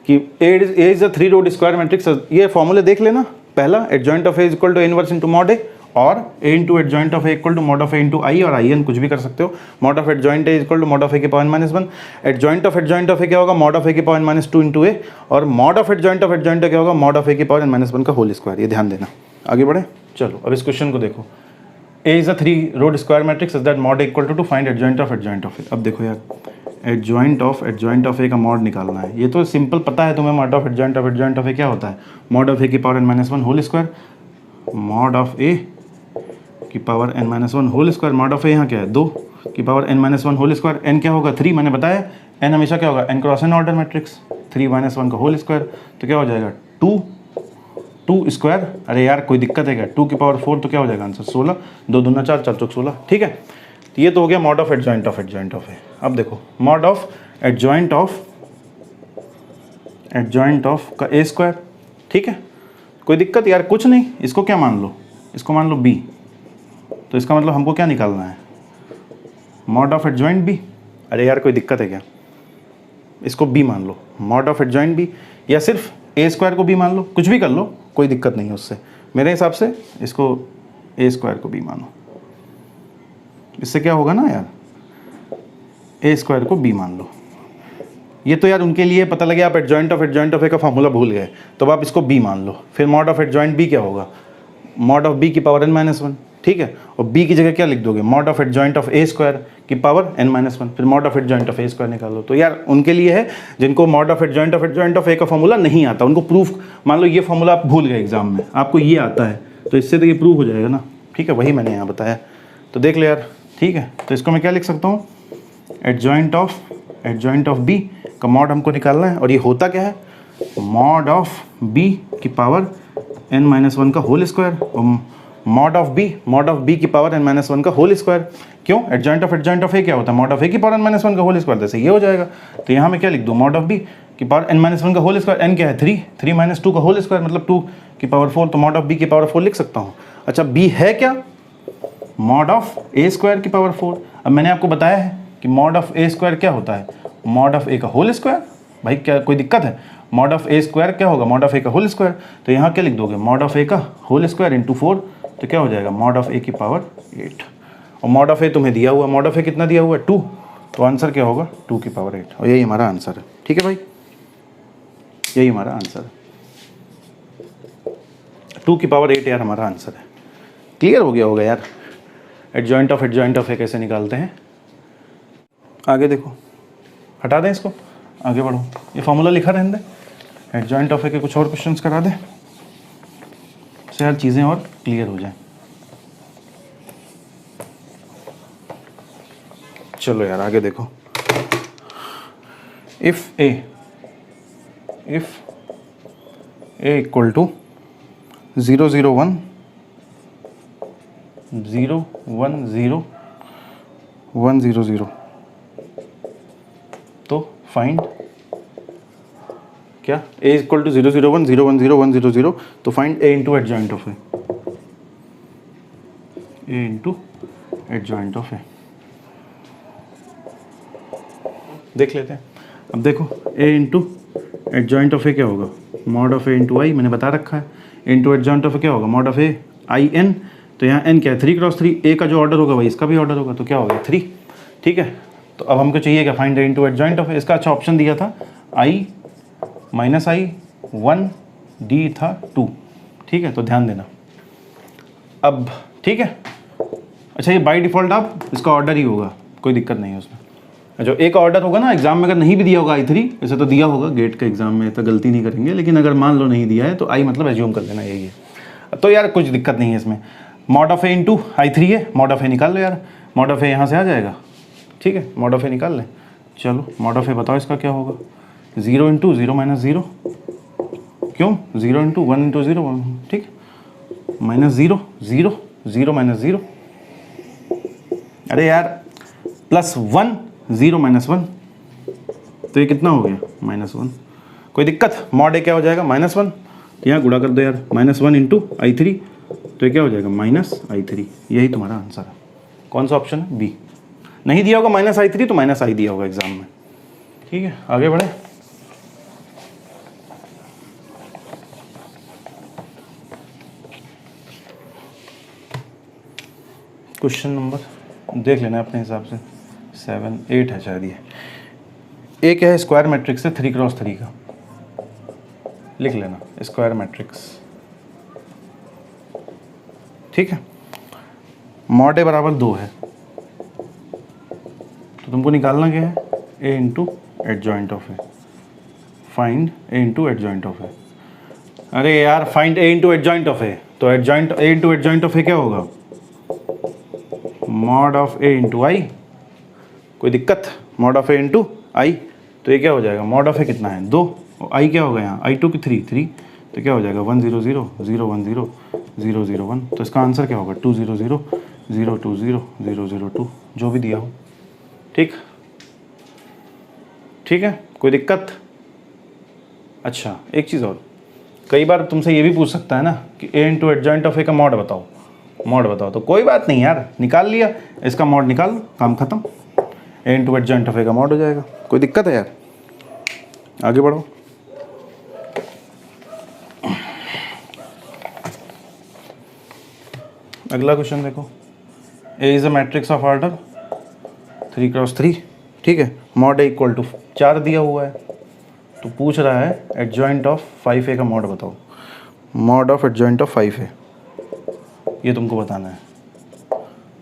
कि A is a 3 rowed square matrix, ये फॉर्मूले देख लेना, पहला adjoint of A is equal to A inverse into mod A, और a into adjoint of A equal to mod of A into I, और आई एन कुछ भी कर सकते हो। Mod of adjoint A equal to mod of A की power -1, adjoint of A क्या होगा, मॉड ऑफ ए की पावर -2 इंटू ए, और मॉड ऑफ एडजॉइंट ए क्या होगा, मॉड ऑफ ए की पावर -1 का होल स्क्वायर। ये ध्यान देना। आगे बढ़े, चलो अब इस क्वेश्चन को देखो। A is a 3 rowed square matrix is that mod equal to find adjoint of A. अब देखो यार, एडजॉइंट ऑफ ए का मॉड निकालना है। ये तो सिंपल पता है तुम्हें, mod of adjoint of A क्या होता है, मॉड ऑफ ए की power n-1 whole square, mod of A की power n-1 whole square, mod of A यहाँ क्या है 2 की power n-1 whole square, n क्या होगा 3, मैंने बताया n हमेशा क्या होगा n cross n order matrix, 3-1 का होल स्क्वायर, तो क्या हो जाएगा 2 स्क्वायर। अरे यार कोई दिक्कत है क्या, 2 की पावर 4 तो क्या हो जाएगा आंसर 16, 2 दूना 4, 4 चौक 16। ठीक है, तो ये तो हो गया mod of adjoint of A. अब देखो मॉड ऑफ एडजॉइंट ऑफ का ए स्क्वायर। ठीक है, कोई दिक्कत यार कुछ नहीं, इसको क्या मान लो, इसको मान लो b, तो इसका मतलब हमको क्या निकालना है, मॉड ऑफ एडजॉइंट b। अरे यार कोई दिक्कत है क्या, इसको b मान लो, मॉड ऑफ एडजॉइंट b, या सिर्फ ए स्क्वायर को b मान लो, कुछ भी कर लो, कोई दिक्कत नहीं है उससे। मेरे हिसाब से इसको ए स्क्वायर को b मानो, इससे क्या होगा ना यार, ए स्क्वायर को b मान लो। ये तो यार उनके लिए पता लगे आप एडजॉइंट ऑफ ए का फॉर्मूला भूल गए, तो अब आप इसको b मान लो। फिर मॉड ऑफ एडजॉइंट b क्या होगा, मॉड ऑफ b की पावर n-1। ठीक है, और b की जगह क्या लिख दोगे, mod of adjoint of A square की पावर n-1, फिर mod of adjoint of A square निकालो। तो यार उनके लिए है जिनको mod of adjoint of A का फॉर्मूला नहीं आता, उनको प्रूफ, मान लो ये फॉर्मूला आप भूल गए एग्जाम में, आपको ये आता है, तो इससे तो ये प्रूव हो जाएगा ना। ठीक है, वही मैंने यहाँ बताया, तो देख ले यार। ठीक है, तो इसको मैं क्या लिख सकता हूँ, एडजॉइंट ऑफ बी का मॉड हमको निकालना है, और ये होता क्या है, मॉड ऑफ बी की पावर n-1 का होल स्क्वायर, और मॉड ऑफ बी की पावर n-1 का होल स्क्वायर। क्यों, एडजॉइंट ऑफ ए क्या होता है, मॉड ऑफ ए की पावर n-1 का होल स्क्वायर, जैसे ये हो जाएगा। तो यहाँ मैं क्या लिख दूँ, मॉड ऑफ बी की पावर n-1 का होल स्क्वायर, n क्या है 3 2 का होल स्क्वायर मतलब 2 की पावर 4, तो मॉड ऑफ बी की पावर 4 लिख सकता हूँ। अच्छा, बी है क्या, मॉड ऑफ ए स्क्वायर की पावर 4। अब मैंने आपको बताया है कि मॉड ऑफ ए स्क्वायर क्या होता है, मॉड ऑफ ए का होल स्क्वायर। भाई क्या कोई दिक्कत है, मॉड ऑफ ए स्क्वायर क्या होगा, मॉड ऑफ ए का होल स्क्वायर। तो यहाँ क्या लिख दोगे, मॉड ऑफ ए का होल स्क्वायर इंटू 4, तो क्या हो जाएगा मॉड ऑफ ए की पावर 8। और मॉड ऑफ ए तुम्हें दिया हुआ, मॉड ऑफ ए कितना दिया हुआ है 2, तो आंसर क्या होगा 2 की पावर 8, और यही हमारा आंसर है। ठीक है भाई, यही हमारा आंसर है, 2 की पावर 8 यार हमारा आंसर है। क्लियर हो गया होगा यार, एडजॉइंट ऑफ ए कैसे निकालते हैं। आगे देखो, हटा दें इसको, आगे बढ़ो, ये फॉर्मूला लिखा रहने दें, एडजॉइंट ऑफ ए के कुछ और क्वेश्चंस करा दें, इससे यार चीज़ें और क्लियर हो जाएं। चलो यार आगे देखो, इफ ए इक्वल टू 0 0 1 0 1 0 1 0 0, तो फाइंड क्या, a इक्वल टू 0 0 1 0 1 0 1 0 0, तो find a into adjoint of A. देख लेते हैं। अब देखो a into adjoint of A क्या होगा, mod of A into I, मैंने बता रखा है। इंटू एडजॉइंट ऑफ ए क्या होगा, mod of A I n, तो यहाँ n क्या है 3 क्रॉस 3, a का जो ऑर्डर होगा वही इसका भी ऑर्डर होगा, तो क्या हो गया 3। ठीक है, तो अब हमको चाहिए क्या, फाइंड इंटू एडजॉइंट ऑफ ए। इसका अच्छा ऑप्शन दिया था i -i 1 d था 2। ठीक है, तो ध्यान देना अब। ठीक है, अच्छा ये बाय डिफ़ॉल्ट आप इसका ऑर्डर ही होगा, कोई दिक्कत नहीं है उसमें। जो एक ऑर्डर होगा ना एग्जाम में, अगर नहीं भी दिया होगा i3, वैसे तो दिया होगा गेट के एग्जाम में, तो गलती नहीं करेंगे, लेकिन अगर मान लो नहीं दिया है तो i मतलब एज्यूम कर लेना यही है। तो यार कुछ दिक्कत नहीं है इसमें, mod of A into i3 है, मॉड ऑफ ए निकाल लो यार, मॉड ऑफ ए यहाँ से आ जाएगा। ठीक है, मॉड ऑफ ए निकाल लें। चलो मॉड ऑफ ए बताओ इसका क्या होगा, 0 इंटू 0 माइनस 0, क्यों 0 इंटू 1 इंटू 0 1, ठीक, माइनस 0 0 0 माइनस 0, अरे यार प्लस 1 0 माइनस 1, तो ये कितना हो गया -1। कोई दिक्कत, मॉड ए क्या हो जाएगा -1, तो यहाँ गुणा कर दो यार, -1 इंटू i3, तो ये क्या हो जाएगा -i3। यही तुम्हारा आंसर है। कौन सा ऑप्शन है, बी। नहीं दिया होगा -i3 तो -i दिया होगा एग्जाम में। ठीक है, आगे बढ़े। क्वेश्चन नंबर देख लेना अपने हिसाब से 7 8 है शायद ये। ए क्या है? स्क्वायर मैट्रिक्स है 3x3 का, लिख लेना स्क्वायर मैट्रिक्स, ठीक है। मॉड ए बराबर 2 है, तो तुमको निकालना क्या है? A into adjoint of A, find A into adjoint of A. अरे यार find A into adjoint of A, तो adjoint A into adjoint of A क्या होगा? Mod of A into I. कोई दिक्कत? Mod of A into I, तो ये क्या हो जाएगा? मॉड ऑफ ए कितना है? 2, और आई क्या होगा यहाँ? आई टू की 3, तो क्या हो जाएगा? 1 0 0 0 1 0 0 0 1। तो इसका आंसर क्या होगा? 2 0 0 0 2 0 0 0 2, जो भी दिया हो, ठीक ठीक है। कोई दिक्कत? अच्छा एक चीज़ और, कई बार तुमसे ये भी पूछ सकता है ना कि ए इंटू एडजॉइंट ऑफ ए का मॉड बताओ, मॉड बताओ, तो कोई बात नहीं यार, निकाल लिया, इसका मॉड निकाल लो, काम खत्म। ए इंटू एडजॉइंट ऑफ ए का मॉड हो जाएगा। कोई दिक्कत है यार? आगे बढ़ो। अगला क्वेश्चन देखो, A is a matrix of order 3x3, ठीक है। मॉड ए इक्वल टू 4 दिया हुआ है, तो पूछ रहा है एडजॉइंट ऑफ 5a का मॉड बताओ। Mod of adjoint of 5a, ये तुमको बताना है।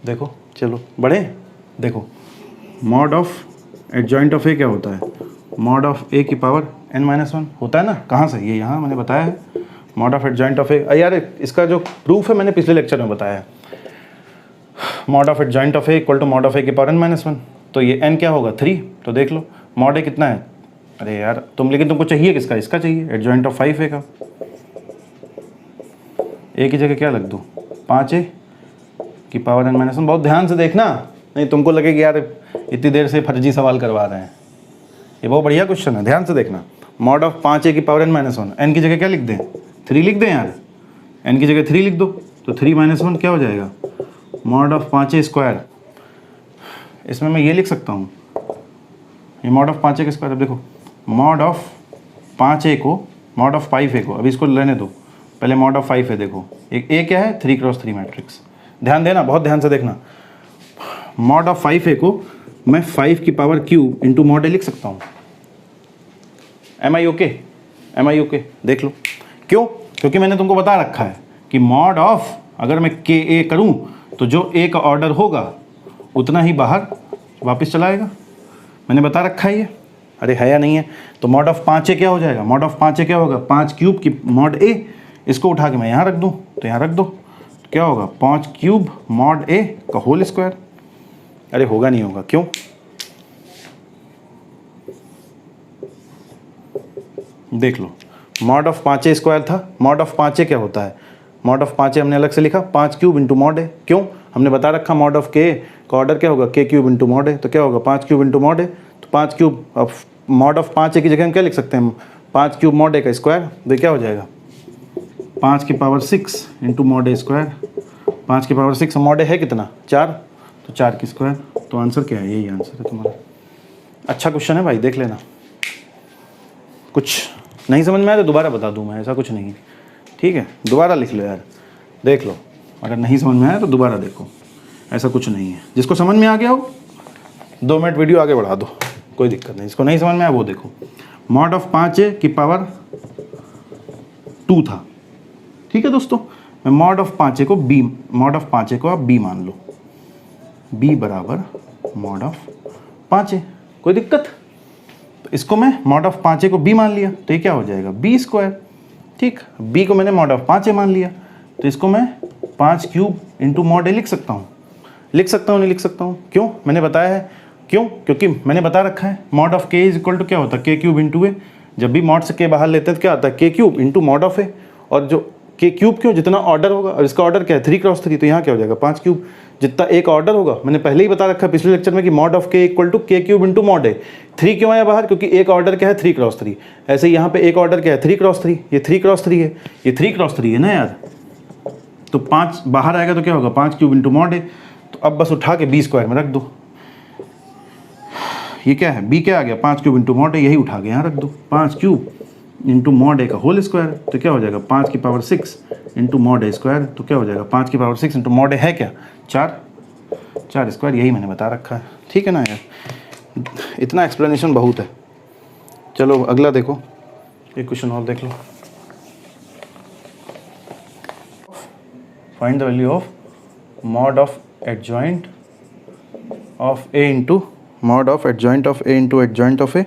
देखो चलो बढ़े, देखो mod of adjoint of A क्या होता है? मॉड ऑफ ए की पावर n-1 होता है ना। कहाँ से? ये यहाँ मैंने बताया है, मॉड ऑफ एडजॉइंट ऑफ ए। यार इसका जो प्रूफ है मैंने पिछले लेक्चर में बताया है। Mod of adjoint of A equal to mod of A की पावर n-1, तो ये n क्या होगा? 3। तो देख लो मॉड ए कितना है? अरे यार लेकिन तुमको चाहिए किसका? इसका चाहिए, एडजॉइंट ऑफ 5a का। ए की जगह क्या लग दूँ? 5a की पावर n-1। बहुत ध्यान से देखना, नहीं तुमको लगेगा यार इतनी देर से फर्जी सवाल करवा रहे हैं। ये बहुत बढ़िया क्वेश्चन है, ध्यान से देखना। मॉड ऑफ 5a की पावर n-1, n की जगह क्या लिख दें? 3 लिख दें यार, n की जगह 3 लिख दो, तो 3-1 क्या हो जाएगा? Mod of 5a square. इसमें मैं ये लिख सकता हूँ, ये मॉड ऑफ 5a का स्क्वायर। अब देखो मॉड ऑफ 5a को, मॉड ऑफ 5a को, अभी इसको लेने दो, पहले मॉड ऑफ 5a देखो। एक a क्या है? 3x3 matrix. ध्यान देना, बहुत ध्यान से देखना। मॉड ऑफ 5a को मैं 5 की पावर क्यूब इंटू मॉड ए लिख सकता हूँ। एम आई ओके? एम आई ओके? देख लो क्यों? क्योंकि मैंने तुमको बता रखा है कि मॉड ऑफ, अगर मैं के ए करूँ तो जो ए का ऑर्डर होगा उतना ही बाहर वापस चला आएगा। मैंने बता रखा है ये। अरे है या नहीं है? तो मॉड ऑफ 5a क्या हो जाएगा? मॉड ऑफ 5a क्या होगा? 5 क्यूब की मॉड ए, इसको उठा के मैं यहाँ रख दूँ तो यहाँ रख दो, तो क्या होगा? 5 क्यूब मॉड ए का होल स्क्वायर। अरे होगा नहीं होगा? क्यों? देख लो, मॉड ऑफ 5a स्क्वायर था, मॉड ऑफ 5a क्या होता है? मॉड ऑफ 5a हमने अलग से लिखा, 5 क्यूब इंटू मॉड ए। क्यों? हमने बता रखा मॉड ऑफ के का ऑर्डर क्या होगा? के क्यूब इंटू मॉड ए, तो क्या होगा? 5 क्यूब इंटू मॉड ए। तो 5 cube of mod of 5a की जगह हम क्या लिख सकते हैं? 5 क्यूब मॉड ए का स्क्वायर। तो क्या हो जाएगा? 5 की पावर 6 इंटू मॉड ए स्क्वायर। 5 की पावर 6, मॉड ए है कितना? 4, तो 4 की स्क्वायर। तो आंसर क्या है? यही आंसर है तुम्हारा। अच्छा क्वेश्चन है भाई, देख लेना। कुछ नहीं समझ में आया तो दोबारा बता दूँ मैं, ऐसा कुछ नहीं, ठीक है? दोबारा लिख लो यार, देख लो। अगर नहीं समझ में आया तो दोबारा देखो, ऐसा कुछ नहीं है। जिसको समझ में आ गया हो 2 मिनट वीडियो आगे बढ़ा दो, कोई दिक्कत नहीं। इसको नहीं समझ में आया वो देखो। मॉड ऑफ 5a की पावर 2 था, ठीक है दोस्तों। मैं मॉड ऑफ 5a को b, मॉड ऑफ 5a को आप b मान लो, b बराबर मॉड ऑफ 5a। कोई दिक्कत? तो इसको मैं मॉड ऑफ 5a को b मान लिया, तो ये क्या हो जाएगा? b स्क्वायर, ठीक। b को मैंने मॉड ऑफ 5a मान लिया, तो इसको मैं 5 क्यूब इंटू मॉड ए लिख सकता हूँ। लिख सकता हूँ नहीं लिख सकता हूँ? क्यों? मैंने बताया है क्यों, क्योंकि मैंने बता रखा है मॉड ऑफ के इज इक्वल टू क्या होता है? के क्यूब इंटू ए। जब भी मॉड से के बाहर लेते हैं तो क्या आता है? के cube into mod of A. और जो के क्यूब क्यों? जितना ऑर्डर होगा, और इसका ऑर्डर क्या है? 3x3, तो यहाँ क्या हो जाएगा? 5 क्यूब। जितना एक ऑर्डर होगा, मैंने पहले ही बता रखा है पिछले लेक्चर में कि मॉड ऑफ के इक्वल टू के क्यूब इंटू मॉड ए। 3 क्यों आया बाहर? क्योंकि एक ऑर्डर क्या है? 3x3। ऐसे यहाँ पे एक ऑर्डर क्या है? 3x3। ये 3x3 है, ये 3x3 है ना यार। तो 5 बाहर आएगा तो क्या होगा? 5 क्यूब इंटू मॉड ए। तो अब बस उठा के b स्क्वायर में रख दो। ये क्या है? b क्या आ गया? 5 क्यूब इंटू मॉड ए, यही उठा के यहाँ रख दो। 5 क्यूब इंटू मॉड ए का होल स्क्वायर, तो क्या हो जाएगा? 5 की पावर 6 इंटू मॉड ए स्क्वायर, तो क्या हो जाएगा? 5 की पावर 6 इंटू मॉड ए है क्या? 4, 4 स्क्वायर, यही मैंने बता रखा है, ठीक है ना यार, इतना एक्सप्लेनेशन बहुत है। चलो अगला देखो, एक क्वेश्चन और देख लो। Find the value of mod of adjoint of A into mod of adjoint of A into adjoint of A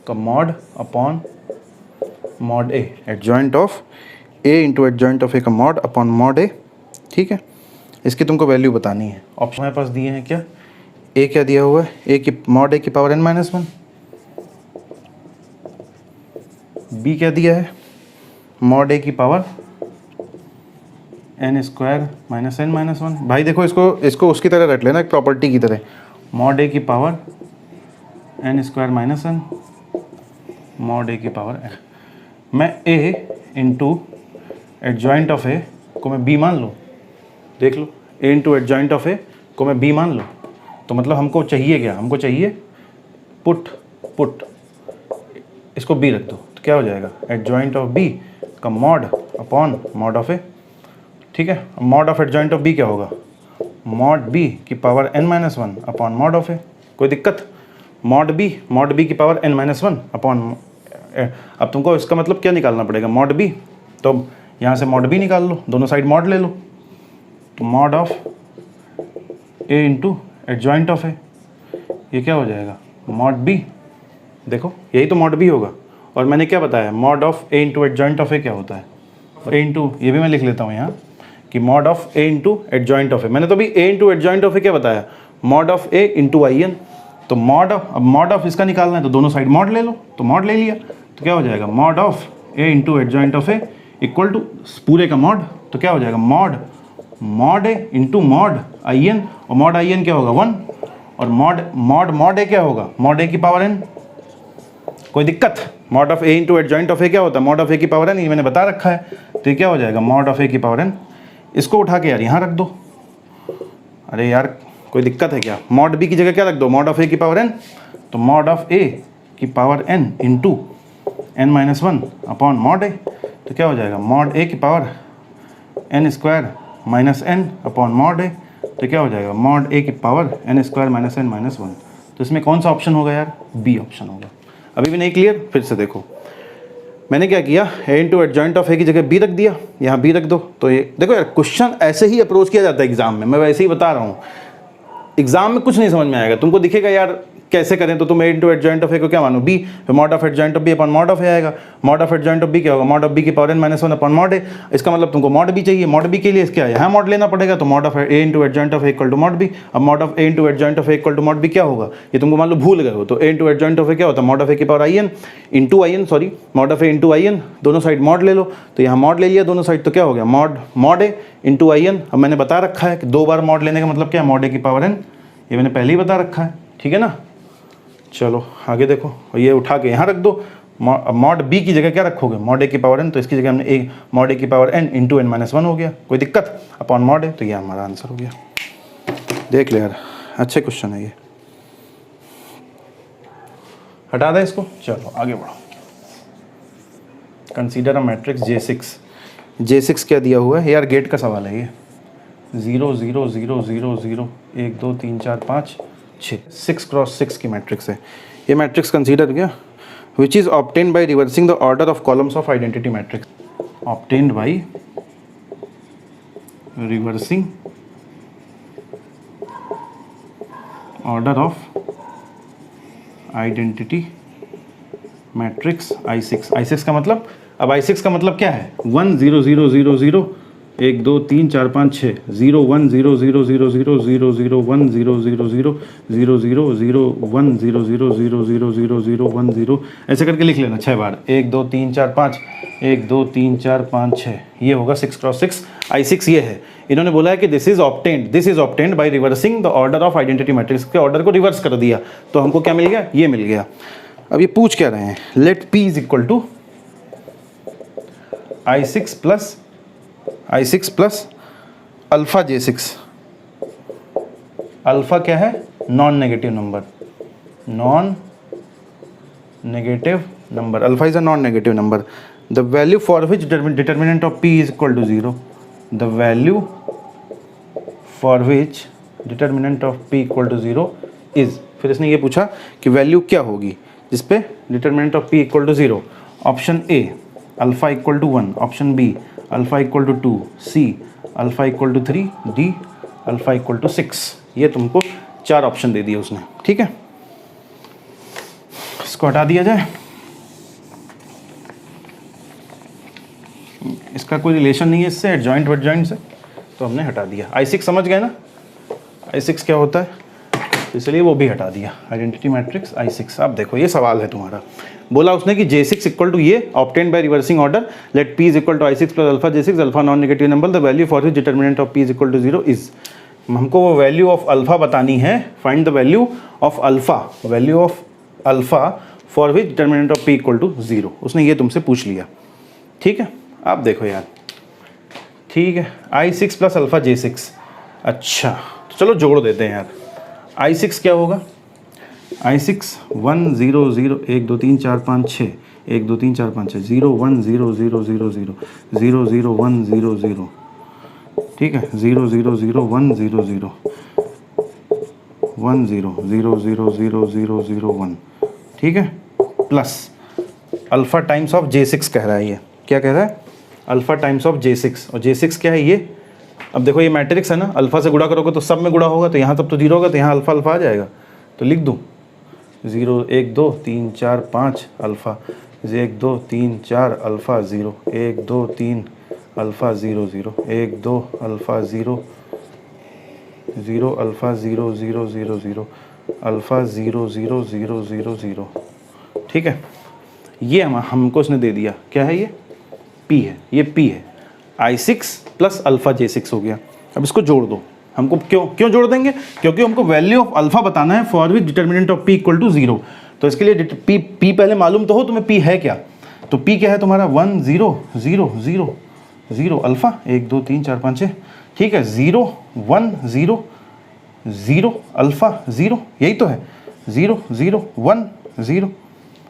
का mod upon mod A, adjoint of A into adjoint of A का mod upon mod ए, ठीक है। इसकी तुमको value बतानी है। Option हमारे पास दिए हैं क्या, ए क्या दिया हुआ है, ए की मॉड ए की पावर n माइनस 1, बी क्या दिया है, मॉड ए की power n square minus n minus 1। भाई देखो इसको उसकी तरह रख लेना, एक प्रॉपर्टी की तरह, मॉड ए की power n square minus n, mod A की पावर n। मैं a into adjoint of A को मैं b मान लूँ, देख लो, a into adjoint of A को मैं b मान लूँ, तो मतलब हमको चाहिए क्या, हमको चाहिए पुट इसको b रख दो, तो क्या हो जाएगा, एडजॉइंट ऑफ b का mod upon mod of A, ठीक है। Mod of adjoint of b क्या होगा, मॉड b की power n minus 1 upon mod of A, कोई दिक्कत, मॉड b की पावर n माइनस 1 अपॉन, अब तुमको इसका मतलब क्या निकालना पड़ेगा, मॉड b, तो यहाँ से मॉड b निकाल लो, दोनों साइड मॉड ले लो, तो mod of a into adjoint of A, ये क्या हो जाएगा, मॉड b, देखो यही तो मॉड b होगा। और मैंने क्या बताया, mod of a into adjoint of A क्या होता है, a इंटू, ये भी मैं लिख लेता हूँ यहाँ कि mod of a into adjoint of A, मैंने तो अभी a into adjoint of A क्या बताया, mod of a into I n, तो मॉड ऑफ, अब मॉड ऑफ इसका निकालना है तो दोनों साइड मॉड ले लो, तो मॉड ले लिया, तो क्या हो जाएगा, mod of a into adjoint of A equal to पूरे का मॉड, तो क्या हो जाएगा, mod A into mod I n, और मॉड आई एन क्या होगा 1, और मॉड ए क्या होगा, मॉड ए की पावर n, कोई दिक्कत, mod of A into adjoint of A क्या होता है, मॉड ऑफ ए की पावर n, ये मैंने बता रखा है, तो ये क्या हो जाएगा, मॉड ऑफ ए की पावर n, इसको उठा के यार यहाँ रख दो, अरे यार कोई दिक्कत है क्या, मॉड b की जगह क्या रख दो, मॉड ऑफ ए की पावर n, तो मॉड ऑफ ए की power n into n minus 1 upon mod A, तो क्या हो जाएगा, मॉड ए की power n square minus n upon mod A, तो क्या हो जाएगा, मॉड ए की power n square minus n minus 1। तो इसमें कौन सा ऑप्शन होगा यार, बी ऑप्शन होगा। अभी भी नहीं क्लियर, फिर से देखो, मैंने क्या किया, ए इंटू एडजॉइंट ऑफ ए की जगह बी रख दिया, यहाँ बी रख दो, तो ये देखो यार, क्वेश्चन ऐसे ही अप्रोच किया जाता है एग्जाम में, मैं वैसे ही बता रहा हूँ, एग्जाम में कुछ नहीं समझ में आएगा, तुमको दिखेगा यार कैसे करें, तो तुम A into adjoint of A को क्या मानो, बी, फिर mod of adjoint of B upon mod of A आएगा, mod of adjoint of B क्या होगा, मॉड ऑफ बी की power n minus 1 upon mod A, इसका मतलब तुमको मॉड बी चाहिए, मॉड बी के लिए क्या है, यहाँ मॉड लेना पड़ेगा, तो mod of A into adjoint of A equal to mod B, अब mod of A into adjoint of A equal to mod B क्या होगा, ये तुमको मान लो भूल गए हो, तो A into adjoint of A क्या होता है, मॉड ऑफ ए की power I n into I n, sorry mod of A into I n, दोनों साइड मॉड ले लो, तो यहाँ मॉड ले लिया दोनों साइड, तो क्या हो गया, mod A into I n. अब मैंने बता रखा है कि 2 बार मॉड लेने का मतलब क्या है, मॉड ए की पावर n, ये मैंने पहले ही बता रखा है, ठीक है ना। चलो आगे देखो, ये उठा के यहाँ रख दो, मॉड बी की जगह क्या रखोगे, मॉड ए की पावर n, तो इसकी जगह हमने ए मॉड ए की power n into n minus 1 हो गया, कोई दिक्कत, अपॉन मॉड ए, तो ये हमारा आंसर हो गया। देख ले यार, अच्छे क्वेश्चन है ये, हटा दे इसको, चलो आगे बढ़ो। कंसीडर अ मैट्रिक्स J6 क्या दिया हुआ है यार, गेट का सवाल है ये, 0 0 0 0 0 1 2 3 4 5 6 6 क्रॉस 6 की मैट्रिक्स है ये। मैट्रिक्स कंसीडर किया which is obtained by reversing the order of columns of identity matrix, obtained by reversing order of identity matrix I6 का मतलब, अब I6 का मतलब क्या है, 1 0 0 0 0 1 2 3 4 5 6 0 1 0 0 0 0 0 0 1 0 0 0 0 0 0 1 0 0 0 0 0 0 1 0, ऐसे करके लिख लेना 6 बार, 1 2 3 4 5 1 2 3 4 5 6, ये होगा 6 क्रॉस 6 I6 ये है। इन्होंने बोला है कि this is obtained by reversing the order of identity matrix, के ऑर्डर को रिवर्स कर दिया, तो हमको क्या मिल गया, ये मिल गया। अब ये पूछ क्या रहे हैं, let P is equal to I6 plus alpha J6, alpha क्या है, non negative number, alpha is a non negative number, the value for which determinant of P is equal to 0, the value for which determinant of p equal to 0 is. फिर इसने ये पूछा कि value क्या होगी जिस पे determinant of p equal to 0। Option A alpha equal to 1, option B alpha equal to 2, C alpha equal to 3, D alpha equal to 6। ये तुमको 4 ऑप्शन दे दिए उसने, ठीक है। इसको हटा दिया जाए, इसका कोई रिलेशन नहीं है इससे, एडजॉइंट वर्जॉइंट से, तो हमने हटा दिया। I6 समझ गए ना, I6 क्या होता है, इसलिए वो भी हटा दिया। Identity matrix I6। अब देखो ये सवाल है तुम्हारा, बोला उसने कि J6 इक्वल टू ये obtain by reversing order, let P is equal to I6 plus alpha J6 alpha non negative number, the value for his determinant of P is equal to 0 is. हमको वो value of alpha बतानी है, find the value of alpha, value of alpha for which determinant of P equal to 0। उसने ये तुमसे पूछ लिया, ठीक है। अब देखो यार, ठीक है, I6 प्लस अल्फा J6, अच्छा तो चलो जोड़ देते हैं यार। I6 क्या होगा, I6 1 0 0 1 2 3 4 5 6 1 2 3 4 5 6 0 1 0 0 0 0 0 0 1 0 0, ठीक है, 0 0 0 1 0 0 1 0 0 0 0 0 0 1, ठीक है, plus alpha times of J6 कह रहा है। ये क्या कह रहा है, अल्फा टाइम्स ऑफ J6, और J6 क्या है ये। अब देखो ये मैट्रिक्स है ना, अल्फा से गुणा करोगे तो सब में गुणा होगा, तो यहाँ तब तो 0 होगा, तो यहाँ अल्फा अल्फा आ जाएगा, तो लिख दूँ 0 1 2 3 4 5 alpha 1 2 3 4 alpha 0 1 2 3 alpha 0 0 1 2 alpha 0 0 alpha 0 0 0 0 alpha 0 0 0 0 0, ठीक है। ये हमको उसने दे दिया, क्या है ये, P है, ये P है, I6 प्लस अल्फा J6 हो गया। अब इसको जोड़ दो, हमको क्यों जोड़ देंगे, क्योंकि हमको वैल्यू ऑफ अल्फा बताना है for which determinant of P equal to 0। तो इसके लिए P पहले मालूम तो हो तुम्हें P है क्या, तो P क्या है तुम्हारा 1 0 0 0 0 अल्फा 1 2 3 4 5 6, ठीक है, 0 1 0 0 अल्फा 0, यही तो है, 0 0 1 0।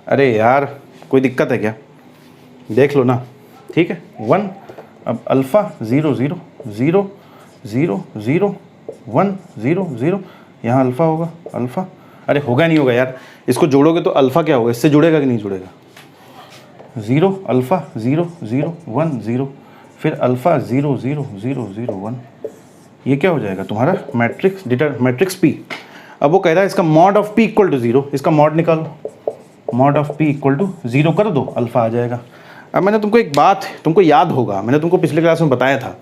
अरे यार कोई दिक्कत है क्या, देख लो ना, ठीक है, 1, अब अल्फा 0 0 0 0 0 1 0 0, यहाँ अल्फा होगा, अल्फा, अरे होगा नहीं होगा यार, इसको जोड़ोगे तो अल्फा क्या होगा, इससे जुड़ेगा कि नहीं जुड़ेगा, 0 अल्फा 0 0 1 0, फिर अल्फा 0 0 0 0 1, ये क्या हो जाएगा तुम्हारा मैट्रिक्स P। अब वो कह रहा है इसका mod of P equal to 0, इसका मॉड निकालो, mod of P equal to 0 कर दो, अल्फा आ जाएगा। अब मैंने तुमको एक बात, तुमको याद होगा, मैंने तुमको पिछले क्लास में बताया था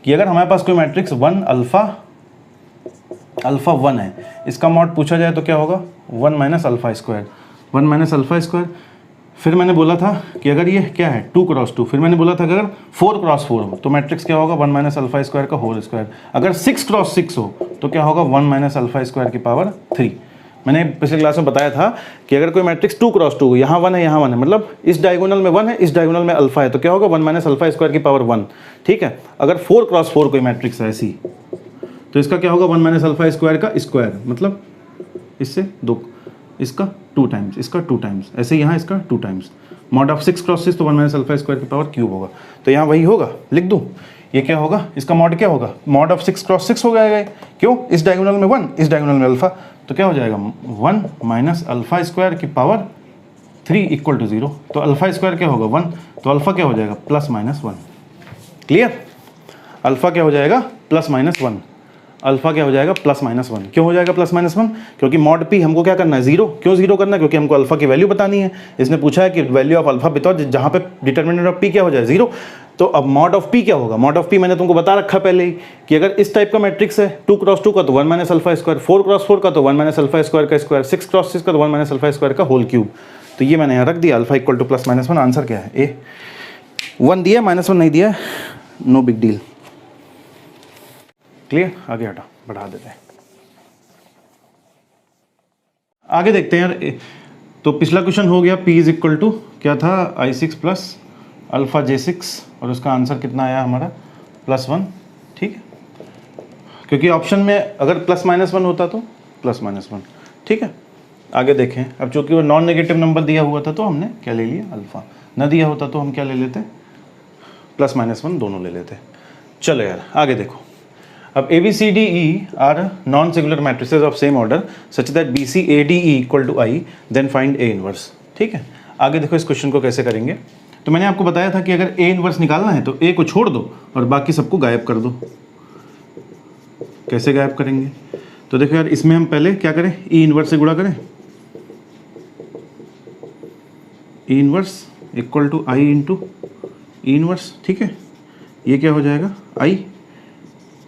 कि अगर हमारे पास कोई मैट्रिक्स 1 अल्फा 1 है, इसका मॉड पूछा जाए तो क्या होगा, 1 minus alpha square, 1 minus alpha square. फिर मैंने बोला था कि अगर ये क्या है 2 क्रॉस 2, फिर मैंने बोला था कि अगर 4 क्रॉस 4 हो तो मैट्रिक्स क्या होगा, 1 माइनस अल्फा स्क्वायर का होल स्क्वायर। अगर 6 क्रॉस 6 हो तो क्या होगा, 1 माइनस अल्फा स्क्वायर की पावर 3। मैंने पिछले क्लास में बताया था कि अगर कोई मैट्रिक्स 2 क्रॉस 2, यहाँ 1 है यहाँ 1 है, मतलब इस डायगोनल में 1 है, इस डायगोनल में अल्फा है, तो क्या होगा, 1 माइनस अल्फा स्क्वायर की पावर 1, ठीक है। अगर 4 क्रॉस 4 कोई मैट्रिक्स है ऐसी, तो इसका क्या होगा, 1 माइनस अल्फा स्क्वायर का स्क्वायर, मतलब इससे 2, इसका 2 टाइम्स, इसका 2 टाइम्स, ऐसे यहाँ इसका 2 टाइम्स। मॉड ऑफ 6 क्रॉस 6 तो 1 माइनस अल्फा स्क्वायर की पावर क्यूब होगा, तो यहाँ वही होगा, लिख दूँ, ये क्या होगा, इसका मॉड क्या होगा, मॉड ऑफ 6 क्रॉस 6 हो जाएगा, क्यों, इस डायगोनल में 1, इस डायगोनल में अल्फा, तो क्या हो जाएगा, 1 माइनस अल्फा स्क्वायर की पावर 3 इक्वल टू 0। तो अल्फा स्क्वायर क्या होगा, 1, तो अल्फा क्या हो जाएगा, प्लस माइनस 1। क्लियर, अल्फा क्या हो जाएगा, प्लस माइनस 1, अल्फा क्या हो जाएगा, प्लस माइनस 1। क्यों हो जाएगा प्लस माइनस 1, क्योंकि मॉड P हमको क्या करना है, 0। क्यों 0 करना है, क्योंकि हमको अल्फा की वैल्यू बतानी है। इसने पूछा है कि वैल्यू ऑफ अल्फा बताओ जहाँ पे डिटर्मिनेंट ऑफ P क्या हो जाए, 0। तो अब मॉड ऑफ P क्या होगा, मॉड ऑफ P मैंने तुमको बता रखा पहले ही कि अगर इस टाइप का मैट्रिक्स है 2 क्रॉस 2 का तो 1 माइनस अल्फा स्क्वायर, 4 क्रॉस 4 का तो 1 माइनस अल्फा स्क्वायर का स्क्वायर, 6 क्रॉस 6 का तो 1 माइनस अल्फा स्क्वायर का होल क्यूब। तो ये मैंने यहाँ रख दिया, alpha equal two plus minus 1। Answer क्या है, ए। 1 दिया, माइनस 1 नहीं दिया, नो बिग डील। क्लियर, आगे हटा, बढ़ा देते हैं, आगे देखते हैं यार। तो पिछला क्वेश्चन हो गया, P इज इक्वल टू क्या था, I6 प्लस अल्फा J6, और उसका आंसर कितना आया हमारा, +1, ठीक है। क्योंकि ऑप्शन में अगर प्लस माइनस 1 होता तो प्लस माइनस 1, ठीक है। आगे देखें, अब चूंकि वो नॉन नेगेटिव नंबर दिया हुआ था तो हमने क्या ले लिया, अल्फा। न दिया होता तो हम क्या ले लेते, प्लस माइनस 1 दोनों ले लेते। चलो यार आगे देखो, अब A B C D E are non singular matrices of same order such that B C A D E equal to I, then find A inverse. ठीक है, आगे देखो इस क्वेश्चन को कैसे करेंगे। तो मैंने आपको बताया था कि अगर ए इनवर्स निकालना है तो ए को छोड़ दो और बाकी सबको गायब कर दो। कैसे गायब करेंगे? तो देखो यार, इसमें हम पहले क्या करें, ई इनवर्स से गुणा करें। E inverse equal to I into E inverse. ठीक है, ये क्या हो जाएगा, आई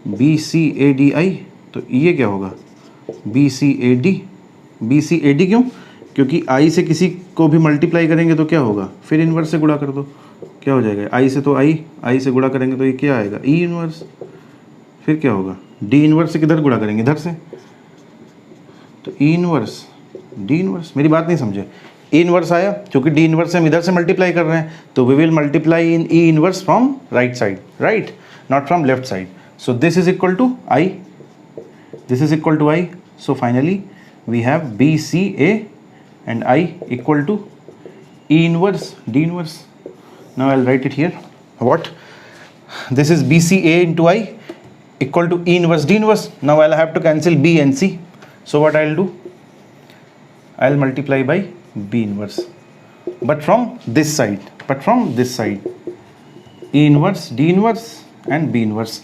B C A D I. तो ये क्या होगा, B C A D. B C A D क्यों? क्योंकि आई से किसी को भी मल्टीप्लाई करेंगे तो क्या होगा, फिर इनवर्स से गुणा कर दो, क्या हो जाएगा, आई से तो आई से गुणा करेंगे तो ये क्या आएगा, ई इनवर्स। फिर क्या होगा, डी इनवर्स से किधर गुणा करेंगे, इधर से, तो ई इनवर्स डी इनवर्स। मेरी बात नहीं समझे, ई इनवर्स आया क्योंकि डी इनवर्स से हम इधर से मल्टीप्लाई कर रहे हैं, तो we will multiply in E inverse from right side, right, not from left side. So this is equal to I, this is equal to I. So finally we have BCA and I equal to E inverse D inverse. Now I'll write it here. What? This is BCA into I equal to E inverse D inverse. Now I'll have to cancel B and C. So what I'll do? I'll multiply by B inverse. But from this side. But from this side. E inverse, D inverse and B inverse.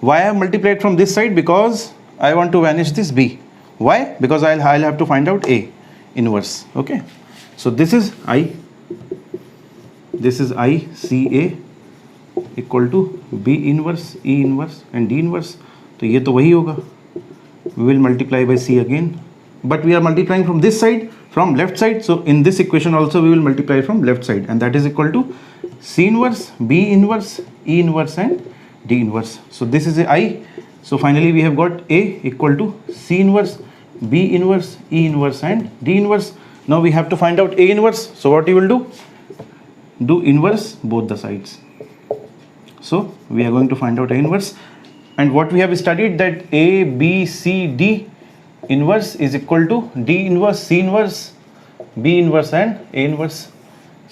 Why I have multiplied from this side? Because I want to vanish this B. Why? Because I'll have to find out A inverse. Okay. So this is I. This is I C A equal to B inverse, E inverse and D inverse. तो ये तो वही होगा. We will multiply by C again. But we are multiplying from this side, from left side. So in this equation also we will multiply from left side, and that is equal to C inverse, B inverse, E inverse and D inverse. So this is a I. So finally we have got A equal to C inverse, B inverse, E inverse and D inverse. Now we have to find out A inverse. So what you will do? Do inverse both the sides. So we are going to find out A inverse. And what we have studied, that A, B, C, D inverse is equal to D inverse, C inverse, B inverse and A inverse.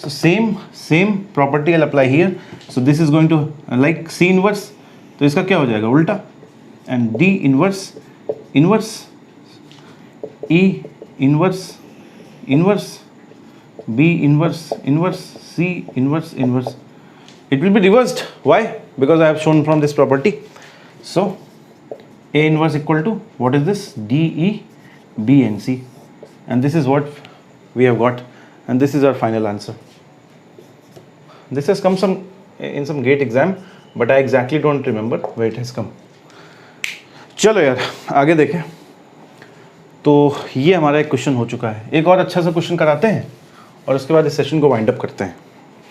So same property I'll apply here. So this is going to like C inverse, तो इसका क्या हो जाएगा, उल्टा, and D inverse, inverse, E inverse, inverse, B inverse, inverse, C inverse, inverse. It will be reversed. Why? Because I have shown from this property. So A inverse equal to, what is this, D, E, B and C, and this is what we have got, and this is our final answer. This has come in some GATE exam, but I exactly don't remember where it has come. चलो यार आगे देखें। तो ये हमारा एक question हो चुका है, एक और अच्छा सा क्वेश्चन कराते हैं और उसके बाद इस सेशन को वाइंड अप करते हैं।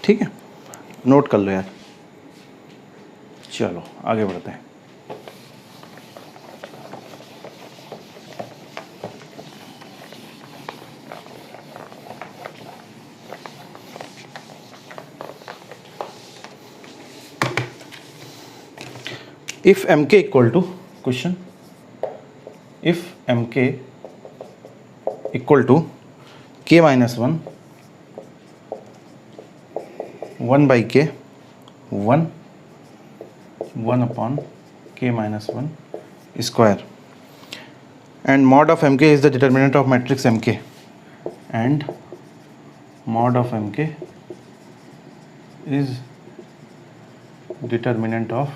ठीक है, नोट कर लो यार। चलो आगे बढ़ते हैं। If mk equal to, question, if mk equal to k minus 1, 1 by k, 1 upon k minus 1 square, and mod of mk is the determinant of matrix mk, and mod of mk is determinant of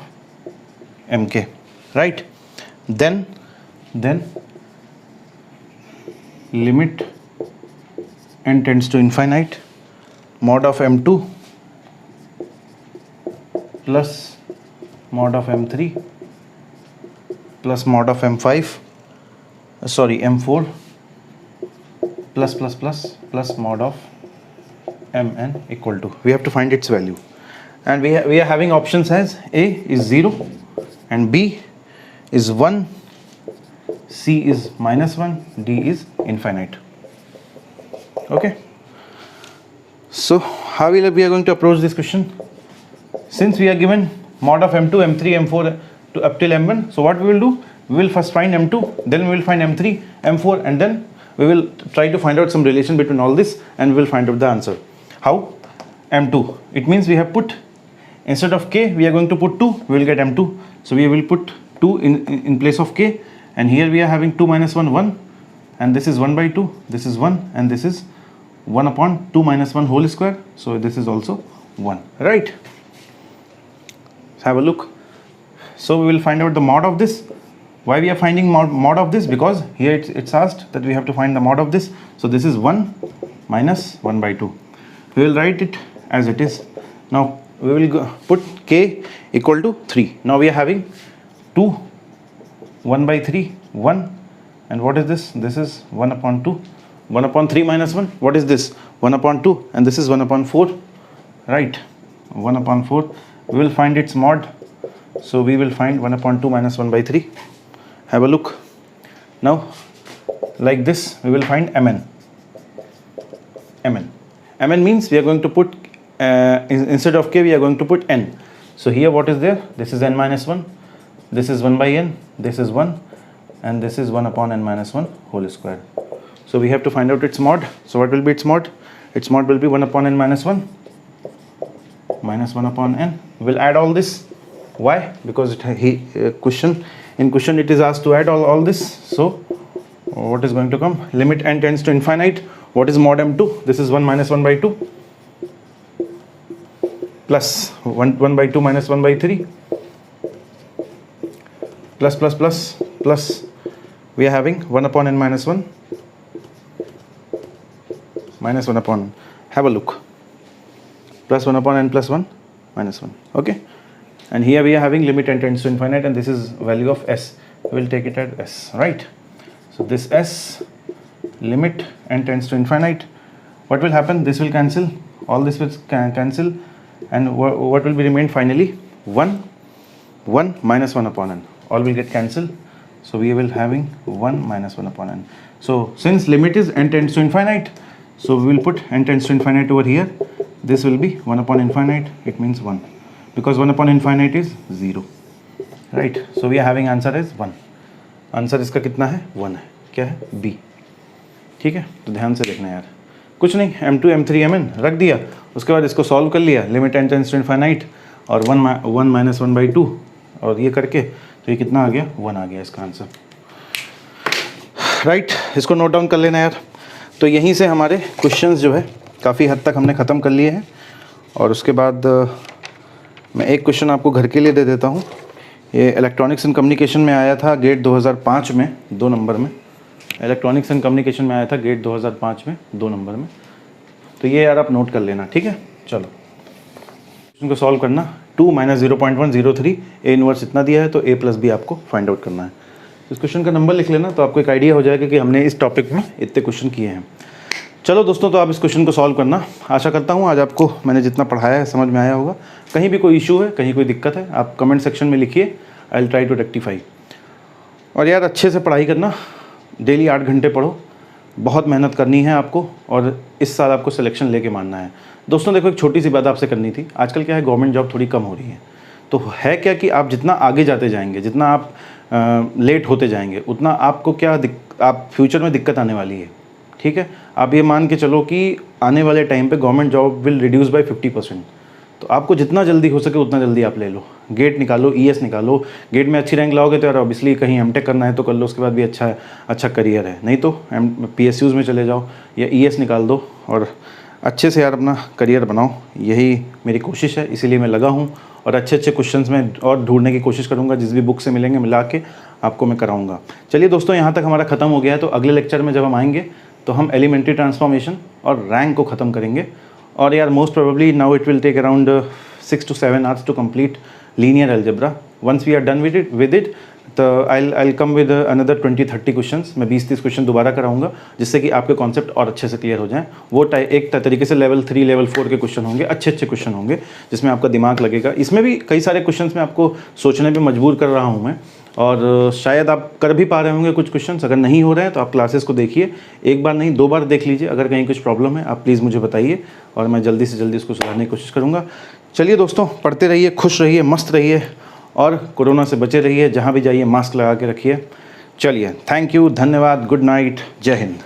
mk, right? Then limit n tends to infinite, mod of m2 plus mod of m3 plus mod of m5, sorry m4 plus mod of mn equal to, we have to find its value, and we are having options as A is 0 and B is 1, C is minus 1, D is infinite. Okay, so how we are going to approach this question? Since we are given mod of m2, m3, m4 to up till m1, so what we will do, we will first find m2, then we will find m3, m4, and then we will try to find out some relation between all this, and we will find out the answer. How? m2, it means we have put, instead of k we are going to put 2, we will get m2, so we will put 2 in place of k, and here we are having 2 minus 1 1, and this is 1 by 2, this is 1, and this is 1 upon 2 minus 1 whole square, so this is also 1, right? Have a look. So we will find out the mod of this. Why we are finding mod of this? Because here it's asked that we have to find the mod of this. So this is 1 minus 1 by 2. We will write it as it is. Now we will put k equal to 3. Now we are having 2, 1 by 3, 1, and what is this? This is 1 upon 2. 1 upon 3 minus 1, what is this? 1 upon 2, and this is 1 upon 4, right? 1 upon 4. We will find its mod. So we will find 1 upon 2 minus 1 by 3. Have a look. Now like this we will find mn. Mn means we are going to put instead of k we are going to put n. So here what is there? This is n minus 1, this is 1 by n, this is 1, and this is 1 upon n minus 1 whole square. So we have to find out its mod. So what will be its mod? Its mod will be 1 upon n minus 1 minus 1 upon n. We will add all this. Why? Because in question it is asked to add all this. So what is going to come? Limit n tends to infinite. What is mod m2? This is 1 minus 1 by 2 plus 1 by 2 minus 1 by 3 plus we are having 1 upon n minus 1 minus 1 upon, have a look, plus 1 upon n plus 1 minus 1, okay? And here we are having limit n tends to infinite, and this is value of s. We will take it as s, right? So this s, limit n tends to infinite, what will happen? This will cancel, all this will cancel, and what will be remain finally? 1 minus 1 upon n, all will get cancelled. So we will having 1 minus 1 upon n. So since limit is n tends to infinite, so we will put n tends to infinite over here. This will be 1 upon infinite, it means 1, because 1 upon infinite is 0, right? So we are having answer is 1. Answer इसका कितना है? 1 है. क्या है? B. ठीक है, तो ध्यान से देखना यार, कुछ नहीं, m2 m3 mn रख दिया, उसके बाद इसको सॉल्व कर लिया, limit n tends to infinite और 1 माइनस 1 बाई 2 और ये करके, तो ये कितना आ गया? 1 आ गया इसका आंसर, राइट? इसको नोट डाउन कर लेना यार. तो यहीं से हमारे क्वेश्चंस जो है काफ़ी हद तक हमने ख़त्म कर लिए हैं. और उसके बाद मैं एक क्वेश्चन आपको घर के लिए दे देता हूँ. ये इलेक्ट्रॉनिक्स एंड कम्युनिकेशन में आया था गेट 2005 में 2 नंबर में. इलेक्ट्रॉनिक्स एंड कम्युनिकेशन में आया था गेट 2005 में 2 नंबर में. तो ये यार आप नोट कर लेना, ठीक है? चलो क्वेश्चन को सॉल्व करना. 2 माइनस 0.103 ए इनवर्स इतना दिया है, तो ए प्लस बी आपको फाइंड आउट करना है. इस क्वेश्चन का नंबर लिख लेना, तो आपको एक आइडिया हो जाएगा कि हमने इस टॉपिक में इतने क्वेश्चन किए हैं. चलो दोस्तों, तो आप इस क्वेश्चन को सॉल्व करना. आशा करता हूँ आज आपको मैंने जितना पढ़ाया है समझ में आया होगा. कहीं भी कोई इशू है, कहीं कोई दिक्कत है, आप कमेंट सेक्शन में लिखिए, I will try to rectify. और यार अच्छे से पढ़ाई करना, डेली 8 घंटे पढ़ो, बहुत मेहनत करनी है आपको, और इस साल आपको सिलेक्शन लेके मानना है. दोस्तों देखो, एक छोटी सी बात आपसे करनी थी. आजकल क्या है, गवर्नमेंट जॉब थोड़ी कम हो रही है. तो है क्या कि आप जितना आगे जाते जाएंगे, जितना आप लेट होते जाएंगे, उतना आपको आप फ्यूचर में दिक्कत आने वाली है. ठीक है, आप ये मान के चलो कि आने वाले टाइम पे government job will reduce by 50%. तो आपको जितना जल्दी हो सके उतना जल्दी आप ले लो, गेट निकालो, ईएस निकालो. गेट में अच्छी रैंक लाओगे तो यार ऑब्वियसली कहीं एमटेक करना है तो कर लो, उसके बाद भी अच्छा करियर है. नहीं तो PSUs में चले जाओ या ईएस निकाल दो और अच्छे से यार अपना करियर बनाओ. यही मेरी कोशिश है, इसीलिए मैं लगा हूँ. और अच्छे क्वेश्चंस में और ढूंढने की कोशिश करूँगा, जिस भी बुक से मिलेंगे मिला के आपको मैं कराऊँगा. चलिए दोस्तों, यहाँ तक हमारा ख़त्म हो गया है. तो अगले लेक्चर में जब हम आएंगे तो हम एलिमेंट्री ट्रांसफॉर्मेशन और रैंक को ख़त्म करेंगे. और यार most probably now it will take around 6 to 7 hours to complete linear algebra. Once we are done with it तो I come with another 20-30 questions. मैं 20-30 क्वेश्चन दोबारा कराऊंगा, जिससे कि आपके कॉन्सेप्ट और अच्छे से क्लियर हो जाएं. वो एक तरीके से लेवल 3 लेवल 4 के क्वेश्चन होंगे, अच्छे क्वेश्चन होंगे, जिसमें आपका दिमाग लगेगा. इसमें भी कई सारे क्वेश्चंस में आपको सोचने पे मजबूर कर रहा हूँ मैं, और शायद आप कर भी पा रहे होंगे कुछ क्वेश्चंस. अगर नहीं हो रहे हैं तो आप क्लासेस को देखिए, एक बार नहीं 2 बार देख लीजिए. अगर कहीं कुछ प्रॉब्लम है आप प्लीज़ मुझे बताइए, और मैं जल्दी से जल्दी उसको सुधारने की कोशिश करूँगा. चलिए दोस्तों, पढ़ते रहिए, खुश रहिए, मस्त रहिए, और कोरोना से बचे रहिए. जहाँ भी जाइए मास्क लगा के रखिए. चलिए, थैंक यू, धन्यवाद, गुड नाइट, जय हिंद.